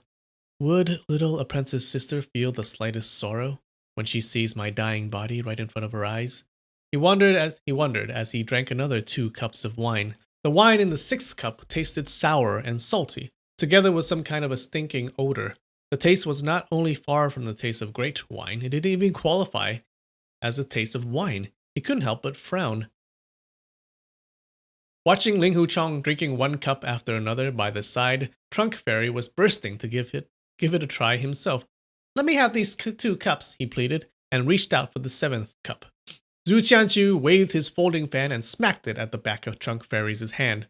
Would little apprentice sister feel the slightest sorrow when she sees my dying body right in front of her eyes? He wondered as he drank another 2 cups of wine. The wine in the 6th cup tasted sour and salty, together with some kind of a stinking odor. The taste was not only far from the taste of great wine, it didn't even qualify as a taste of wine. He couldn't help but frown. Watching Ling Huchang drinking 1 cup after another by the side, Trunk Fairy was bursting to give it a try himself. Let me have these 2 cups, he pleaded, and reached out for the 7th cup. Zhu Qianqiu waved his folding fan and smacked it at the back of Trunk Fairy's hand.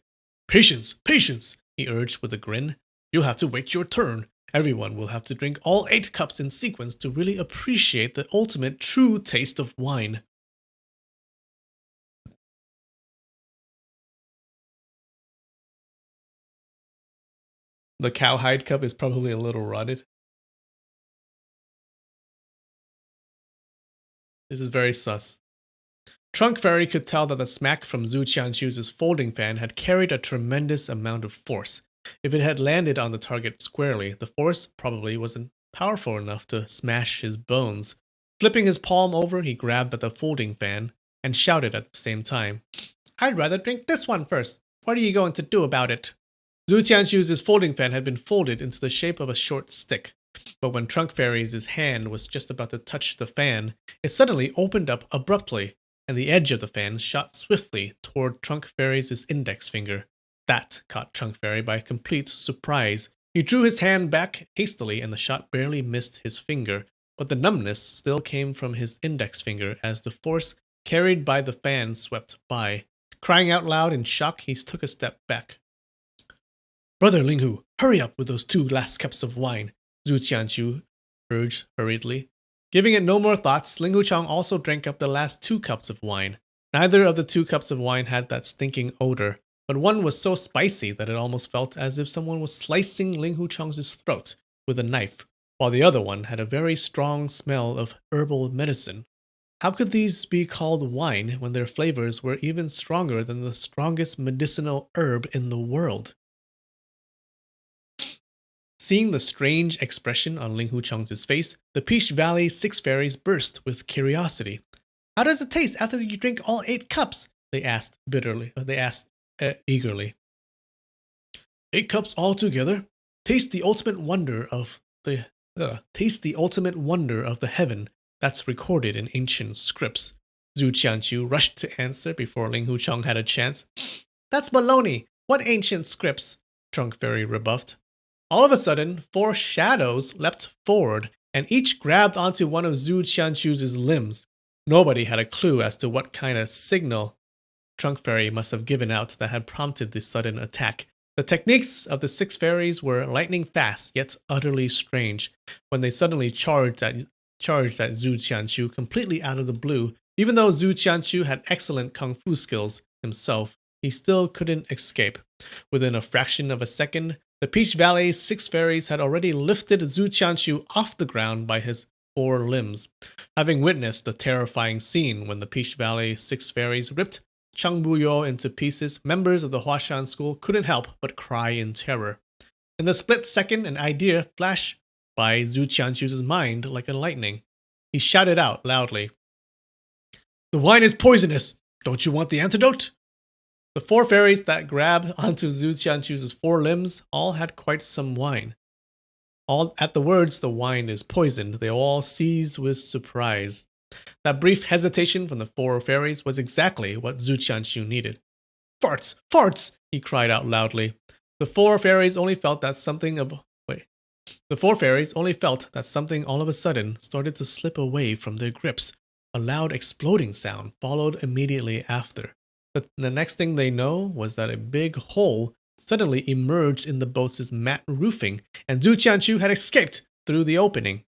Patience, patience, he urged with a grin. You'll have to wait your turn. Everyone will have to drink all 8 cups in sequence to really appreciate the ultimate true taste of wine. The cowhide cup is probably a little rotted. This is very sus. Trunk Fairy could tell that the smack from Zhu Qianqiu's folding fan had carried a tremendous amount of force. If it had landed on the target squarely, the force probably wasn't powerful enough to smash his bones. Flipping his palm over, he grabbed at the folding fan and shouted at the same time, I'd rather drink this one first. What are you going to do about it? Zhu Qianqiu's folding fan had been folded into the shape of a short stick, but when Trunk Fairy's hand was just about to touch the fan, it suddenly opened up abruptly, and the edge of the fan shot swiftly toward Trunk Fairy's index finger. That caught Trunk Fairy by complete surprise. He drew his hand back hastily, and the shot barely missed his finger, but the numbness still came from his index finger as the force carried by the fan swept by. Crying out loud in shock, he took a step back. Brother Linghu, hurry up with those 2 last cups of wine, Zhu Qianqiu urged hurriedly. Giving it no more thoughts, Ling Huchang also drank up the last 2 cups of wine. Neither of the 2 cups of wine had that stinking odor, but one was so spicy that it almost felt as if someone was slicing Ling Huchang's throat with a knife, while the other one had a very strong smell of herbal medicine. How could these be called wine when their flavors were even stronger than the strongest medicinal herb in the world? Seeing the strange expression on Ling Huchang's face, the Peach Valley 6 fairies burst with curiosity. How does it taste after you drink all 8 cups? They asked eagerly. 8 cups all together? Taste the ultimate wonder of the heaven that's recorded in ancient scripts. Zhu Qianqiu rushed to answer before Ling Hucheng had a chance. That's baloney. What ancient scripts? Trunk Fairy rebuffed. All of a sudden, 4 shadows leapt forward, and each grabbed onto one of Zhu Qianqiu's limbs. Nobody had a clue as to what kind of signal Trunk Fairy must have given out that had prompted the sudden attack. The techniques of the 6 fairies were lightning fast, yet utterly strange. When they suddenly charged at Zhu Qianqiu completely out of the blue, even though Zhu Qianqiu had excellent kung fu skills himself, he still couldn't escape. Within a fraction of a second, the Peach Valley's 6 fairies had already lifted Zhu Qianqiu off the ground by his 4 limbs. Having witnessed the terrifying scene when the Peach Valley 6 fairies ripped Chang Buyo into pieces, members of the Huashan school couldn't help but cry in terror. In the split second, an idea flashed by Zhu Qianqiu's mind like a lightning. He shouted out loudly, "The wine is poisonous! Don't you want the antidote?" The 4 fairies that grabbed onto Zhu Qianqiu's 4 limbs all had quite some wine. All at the words, "the wine is poisoned," they all seized with surprise. That brief hesitation from the 4 fairies was exactly what Zhu Qianqiu needed. "Farts! Farts!" he cried out loudly. The 4 fairies only felt that something all of a sudden started to slip away from their grips. A loud exploding sound followed immediately after. The next thing they know was that a big hole suddenly emerged in the boat's matte roofing, and Zhu Qianqiu had escaped through the opening.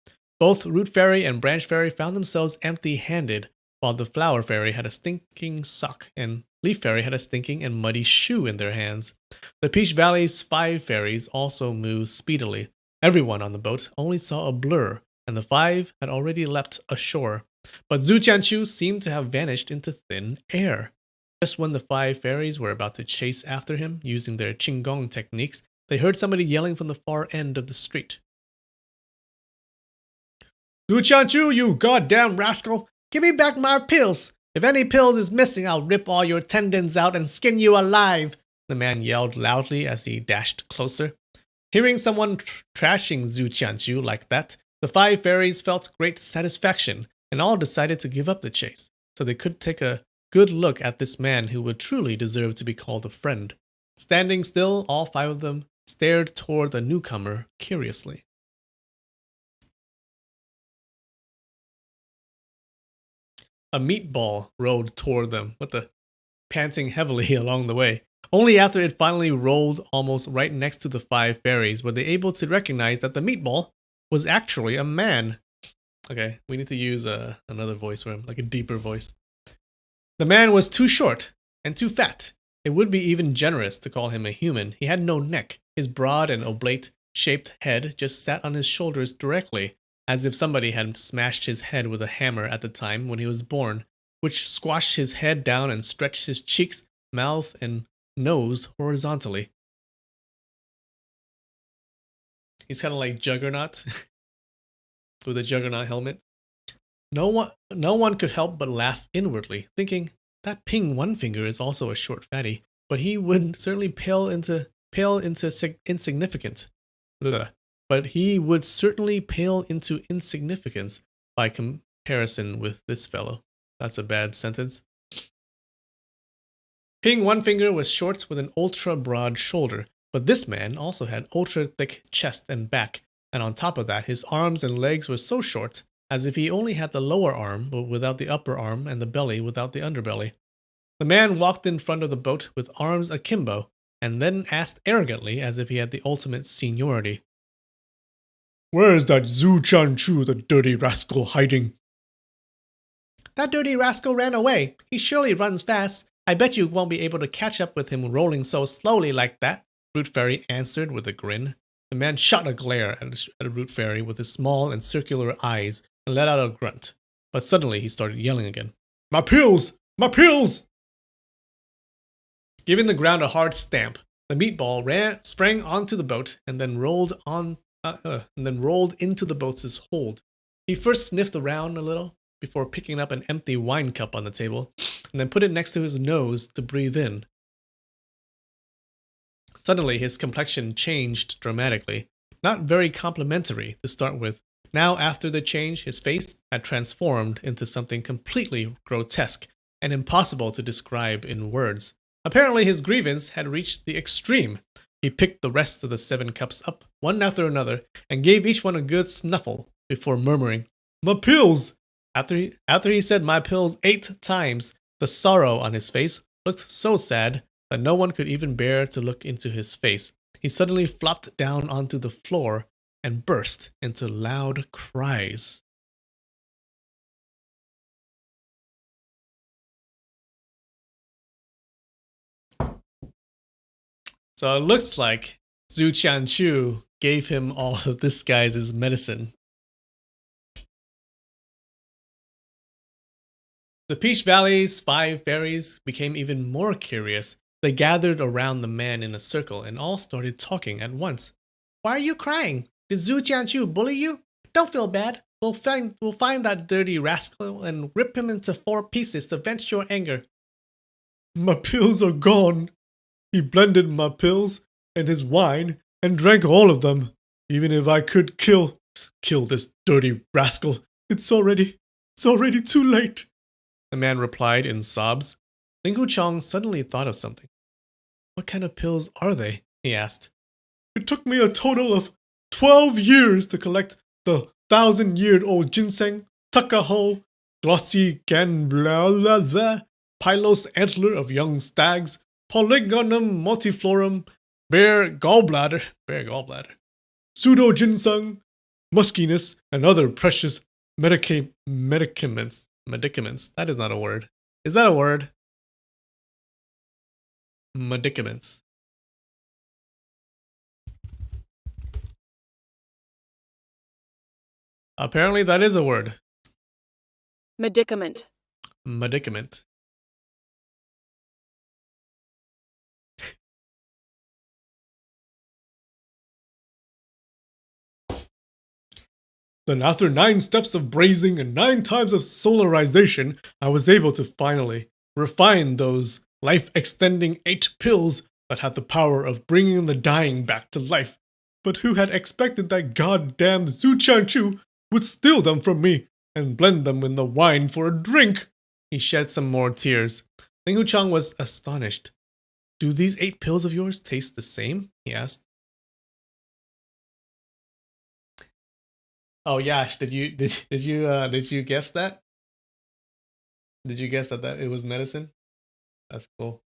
Both Root Fairy and Branch Fairy found themselves empty-handed, while the Flower Fairy had a stinking sock and Leaf Fairy had a stinking and muddy shoe in their hands. The Peach Valley's 5 fairies also moved speedily. Everyone on the boat only saw a blur, and the 5 had already leapt ashore. But Zhu Qianqiu seemed to have vanished into thin air. Just when the 5 fairies were about to chase after him using their Qinggong techniques, they heard somebody yelling from the far end of the street. "Zhu Qianqiu, you goddamn rascal! Give me back my pills! If any pills is missing, I'll rip all your tendons out and skin you alive!" The man yelled loudly as he dashed closer. Hearing someone trashing Zhu Qianqiu like that, the 5 fairies felt great satisfaction and all decided to give up the chase, so they could take a good look at this man who would truly deserve to be called a friend. Standing still, all 5 of them stared toward the newcomer curiously. A meatball rode toward them, panting heavily along the way. Only after it finally rolled almost right next to the 5 fairies were they able to recognize that the meatball was actually a man. Okay, we need to use another voice for him, like a deeper voice. The man was too short and too fat. It would be even generous to call him a human. He had no neck. His broad and oblate-shaped head just sat on his shoulders directly, as if somebody had smashed his head with a hammer at the time when he was born, which squashed his head down and stretched his cheeks, mouth, and nose horizontally. He's kind of like Juggernaut with a Juggernaut helmet. No one could help but laugh inwardly, thinking that Ping One Finger is also a short fatty, but he would certainly pale into insignificance. But he would certainly pale into insignificance by comparison with this fellow. That's a bad sentence. Ping One Finger was short with an ultra-broad shoulder, but this man also had ultra-thick chest and back, and on top of that, his arms and legs were so short, as if he only had the lower arm but without the upper arm and the belly without the underbelly. The man walked in front of the boat with arms akimbo, and then asked arrogantly as if he had the ultimate seniority. "Where is that Zhu Qianqiu, the dirty rascal, hiding?" "That dirty rascal ran away. He surely runs fast. I bet you won't be able to catch up with him rolling so slowly like that," Root Fairy answered with a grin. The man shot a glare at a Root Fairy with his small and circular eyes and let out a grunt. But suddenly he started yelling again. "My pills! My pills!" Giving the ground a hard stamp, the meatball sprang onto the boat and then rolled into the boat's hold. He first sniffed around a little before picking up an empty wine cup on the table and then put it next to his nose to breathe in. Suddenly, his complexion changed dramatically. Not very complimentary to start with. Now, after the change, his face had transformed into something completely grotesque and impossible to describe in words. Apparently, his grievance had reached the extreme. He picked the rest of the 7 cups up, one after another, and gave each one a good snuffle before murmuring, "My pills!" After he said "my pills" 8 times, the sorrow on his face looked so sad that no one could even bear to look into his face. He suddenly flopped down onto the floor and burst into loud cries. So it looks like Zhu Qianchu gave him all of this guy's medicine. The Peach Valley's 5 fairies became even more curious. They gathered around the man in a circle and all started talking at once. "Why are you crying? Did Zhu Qianchu bully you? Don't feel bad. We'll find that dirty rascal and rip him into 4 pieces to vent your anger." "My pills are gone. He blended my pills and his wine and drank all of them. Even if I could kill this dirty rascal, it's already too late," the man replied in sobs. Ling Huchong suddenly thought of something. "What kind of pills are they?" he asked. "It took me a total of 12 years to collect the 1,000-year-old ginseng, tuckaho, glossy ganbla, pylos antler of young stags, Polygonum multiflorum, bear gallbladder, pseudo ginseng, muskiness, and other precious medicaments. That is not a word. Is that a word? Medicaments. Apparently that is a word. Medicament. Medicament. Then after 9 steps of brazing and 9 times of solarization, I was able to finally refine those life-extending 8 pills that had the power of bringing the dying back to life. But who had expected that goddamned Zhu Qianchu would steal them from me and blend them in the wine for a drink? He shed some more tears. Ling Huchang was astonished. "Do these 8 pills of yours taste the same?" he asked. Oh Yash, did you guess that? Did you guess that it was medicine? That's cool.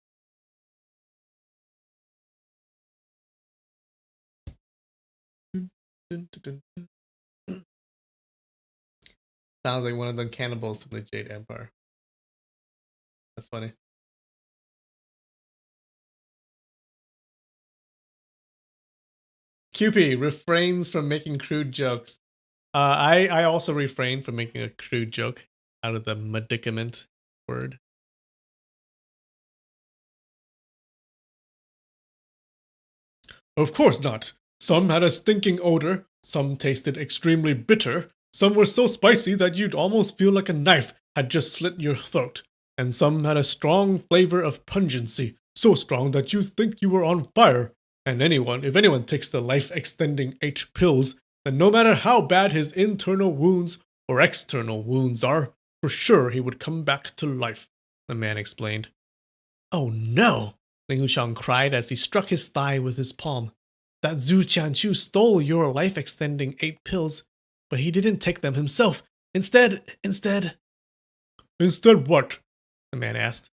Sounds like one of the cannibals from the Jade Empire. That's funny. QP refrains from making crude jokes. I also refrain from making a crude joke out of the medicament word. "Of course not. Some had a stinking odor, some tasted extremely bitter, some were so spicy that you'd almost feel like a knife had just slit your throat, and some had a strong flavor of pungency, so strong that you think you were on fire. And if anyone takes the life-extending 8 pills, then no matter how bad his internal wounds or external wounds are, for sure he would come back to life," the man explained. "Oh no!" Ling Huchang cried as he struck his thigh with his palm. "That Zhu Qianchu stole your life-extending 8 pills, but he didn't take them himself. Instead... "Instead what?" the man asked.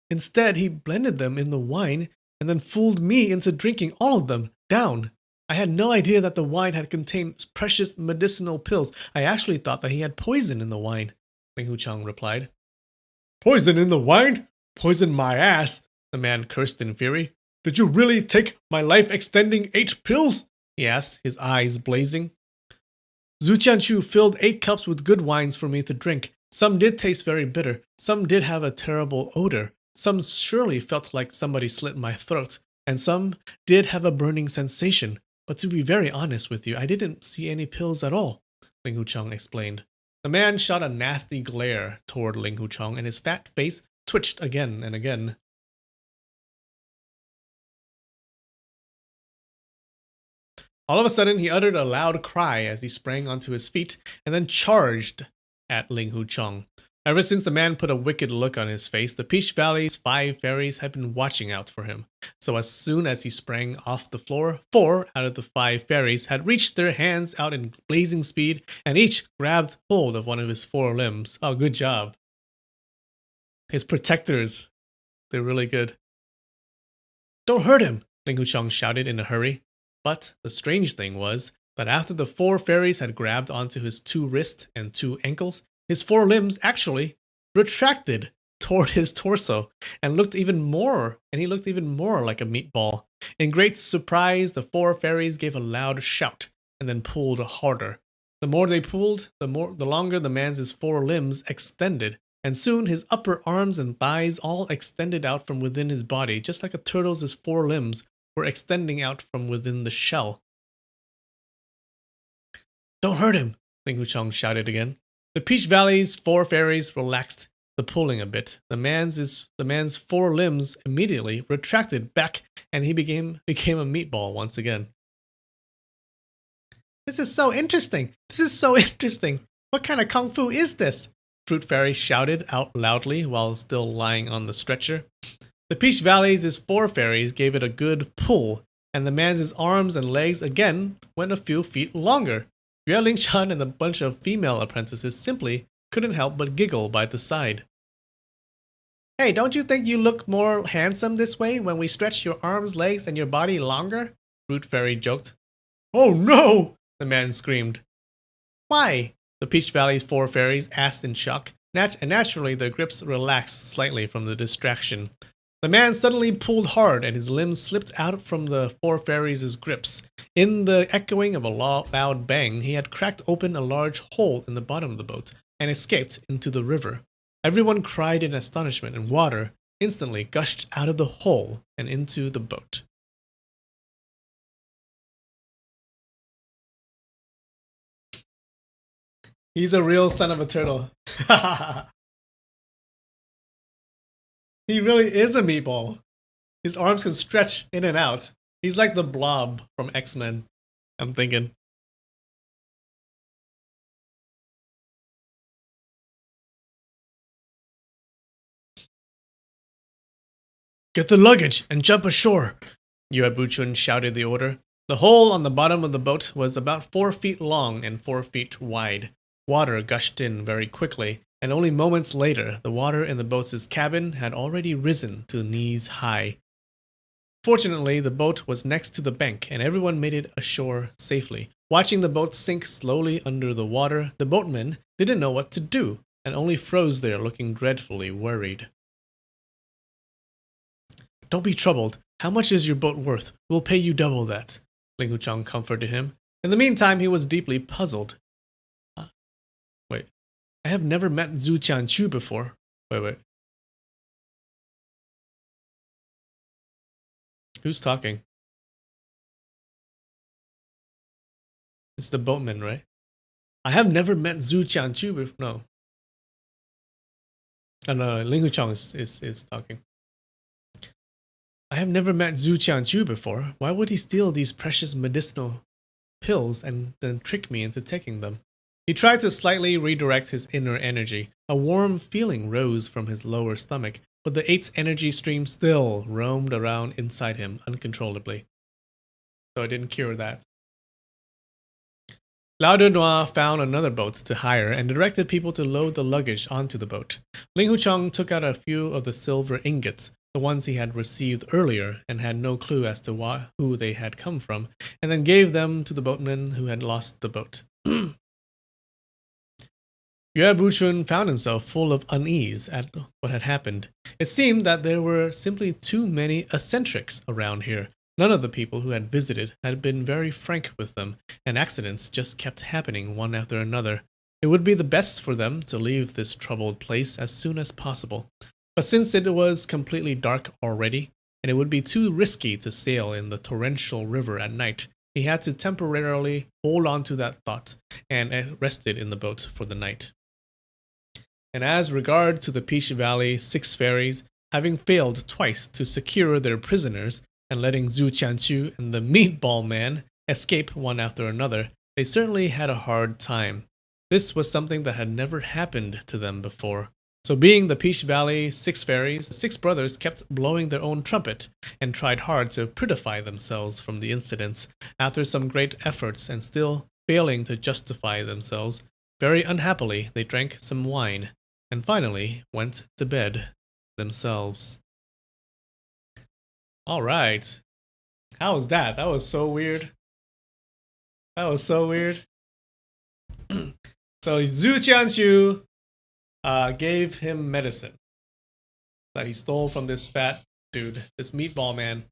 "Instead, he blended them in the wine and then fooled me into drinking all of them down. I had no idea that the wine had contained precious medicinal pills. I actually thought that he had poison in the wine," Ling Huchang replied. "Poison in the wine? Poison my ass," the man cursed in fury. "Did you really take my life-extending 8 pills?" he asked, his eyes blazing. "Zhu Qianchu filled 8 cups with good wines for me to drink. Some did taste very bitter, some did have a terrible odor, some surely felt like somebody slit my throat, and some did have a burning sensation. But to be very honest with you, I didn't see any pills at all," Ling Huchang explained. The man shot a nasty glare toward Ling Huchang, and his fat face twitched again and again. All of a sudden, he uttered a loud cry as he sprang onto his feet and then charged at Ling Hu Chong. Ever since the man put a wicked look on his face, the Peach Valley's 5 fairies had been watching out for him. So as soon as he sprang off the floor, 4 out of the 5 fairies had reached their hands out in blazing speed, and each grabbed hold of one of his 4 limbs. Oh, good job. His protectors. They're really good. Don't hurt him, Ling Hu Chong shouted in a hurry. But the strange thing was that after the 4 fairies had grabbed onto his 2 wrists and 2 ankles, his 4 limbs actually retracted toward his torso and he looked even more like a meatball. In great surprise, the 4 fairies gave a loud shout and then pulled harder. The more they pulled, the longer the man's 4 limbs extended, and soon his upper arms and thighs all extended out from within his body, just like a turtle's 4 limbs were extending out from within the shell. Don't hurt him, Ling Hu Chong shouted again. The Peach Valley's 4 fairies relaxed the pulling a bit. The man's 4 limbs immediately retracted back, and he became a meatball once again. This is so interesting. What kind of kung fu is this? Fruit Fairy shouted out loudly while still lying on the stretcher. The Peach Valley's 4 fairies gave it a good pull, and the man's arms and legs again went a few feet longer. Yue Ling Chan and a bunch of female apprentices simply couldn't help but giggle by the side. Hey, don't you think you look more handsome this way when we stretch your arms, legs, and your body longer? Fruit Fairy joked. Oh no! The man screamed. Why? The Peach Valley's 4 fairies asked in shock, and naturally their grips relaxed slightly from the distraction. The man suddenly pulled hard and his limbs slipped out from the 4 fairies' grips. In the echoing of a loud bang, he had cracked open a large hole in the bottom of the boat and escaped into the river. Everyone cried in astonishment, and water instantly gushed out of the hole and into the boat. He's a real son of a turtle. He really is a meatball. His arms can stretch in and out. He's like the Blob from X-Men, I'm thinking. Get the luggage and jump ashore, Yue Buchun shouted the order. The hole on the bottom of the boat was about 4 feet long and 4 feet wide. Water gushed in very quickly, and only moments later, the water in the boat's cabin had already risen to knees high. Fortunately, the boat was next to the bank, and everyone made it ashore safely. Watching the boat sink slowly under the water, the boatmen didn't know what to do, and only froze there looking dreadfully worried. Don't be troubled. How much is your boat worth? We'll pay you double that, Ling Hu Chong comforted him. In the meantime, he was deeply puzzled. Wait, I have never met Zhu Qianchu before. Wait. Who's talking? It's the boatman, right? I have never met Zhu Qianchu before. No. Oh, no, Ling Hu Chong is talking. I have never met Zhu Qianchu before. Why would he steal these precious medicinal pills and then trick me into taking them? He tried to slightly redirect his inner energy. A warm feeling rose from his lower stomach, but the 8th energy stream still roamed around inside him uncontrollably. So it didn't cure that. Lao Dunois found another boat to hire and directed people to load the luggage onto the boat. Ling Hu Chong took out a few of the silver ingots, the ones he had received earlier and had no clue as to who they had come from, and then gave them to the boatman who had lost the boat. Yue Buchun found himself full of unease at what had happened. It seemed that there were simply too many eccentrics around here. None of the people who had visited had been very frank with them, and accidents just kept happening one after another. It would be the best for them to leave this troubled place as soon as possible. But since it was completely dark already, and it would be too risky to sail in the torrential river at night, he had to temporarily hold on to that thought and rested in the boat for the night. And as regard to the Peach Valley 6 fairies, having failed twice to secure their prisoners and letting Zhu Qianchu and the Meatball Man escape one after another, they certainly had a hard time. This was something that had never happened to them before. So being the Peach Valley Six Fairies, the six brothers kept blowing their own trumpet and tried hard to prettify themselves from the incidents. After some great efforts and still failing to justify themselves, very unhappily they drank some wine and finally went to bed themselves. All right. How was that? That was so weird. That was so weird. So Zhu Qianchu gave him medicine that he stole from this fat dude, this meatball man.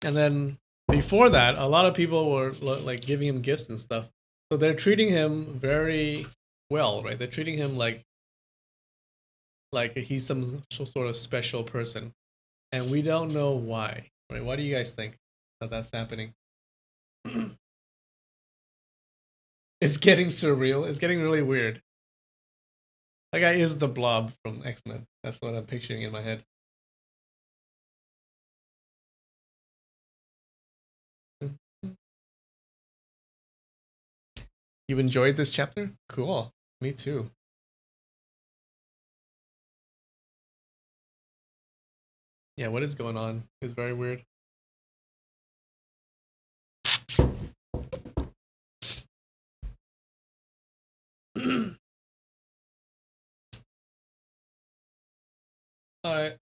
And then before that, a lot of people were like giving him gifts and stuff. So they're treating him very well, right? They're treating him like he's some sort of special person, and we don't know why. Right? Why do you guys think that that's happening? It's getting surreal. It's getting really weird. That guy is the Blob from X-Men. That's what I'm picturing in my head. You enjoyed this chapter? Cool. Me too. Yeah, what is going on? It's very weird. Alright.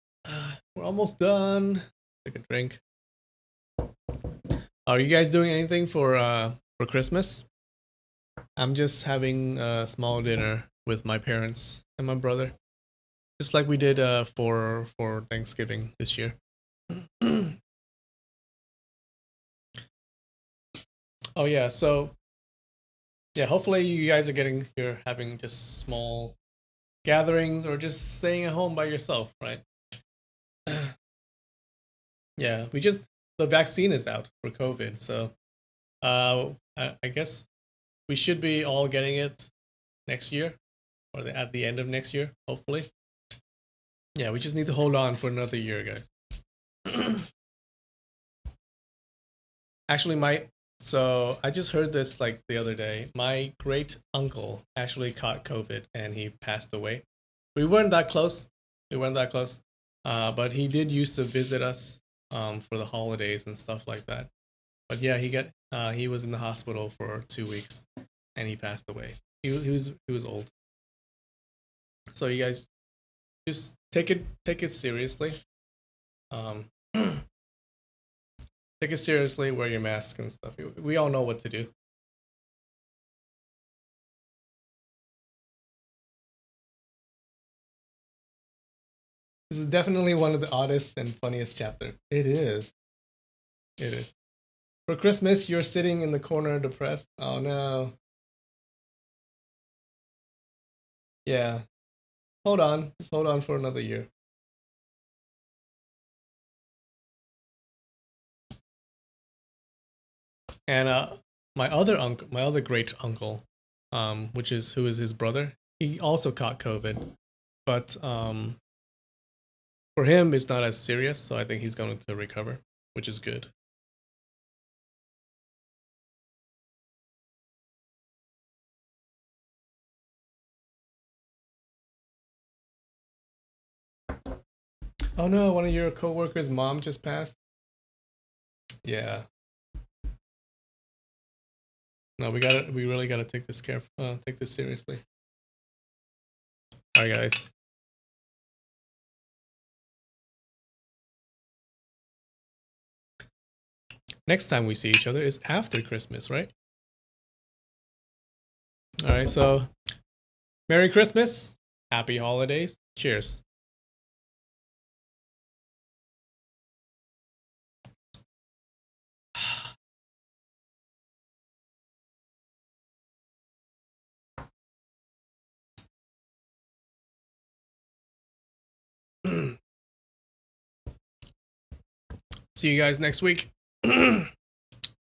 We're almost done. Take a drink. Are you guys doing anything for Christmas? I'm just having a small dinner with my parents and my brother. Just like we did for Thanksgiving this year. Oh yeah, so yeah, hopefully you guys you're having just small gatherings or just staying at home by yourself, right? Yeah, the vaccine is out for COVID, so I guess we should be all getting it next year or at the end of next year, hopefully. Yeah, we just need to hold on for another year, guys. Actually, so I just heard this like the other day. My great uncle actually caught COVID and he passed away. We weren't that close. But he did used to visit us for the holidays and stuff like that. But yeah, he was in the hospital for 2 weeks and he passed away. He was old. So you guys just take it seriously. Take it seriously, wear your mask and stuff. We all know what to do. This is definitely one of the oddest and funniest chapters. It is. It is. For Christmas, you're sitting in the corner depressed. Oh no. Yeah. Hold on. Just hold on for another year. And my other great uncle, who is his brother, he also caught COVID, but for him it's not as serious, so I think he's going to recover, which is good. Oh no, one of your coworkers' mom just passed. Yeah. No, we really gotta take this seriously. All right, guys. Next time we see each other is after Christmas, right? All right, so Merry Christmas, Happy Holidays, cheers. See you guys next week. All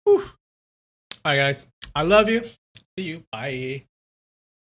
right, guys. I love you. See you. Bye.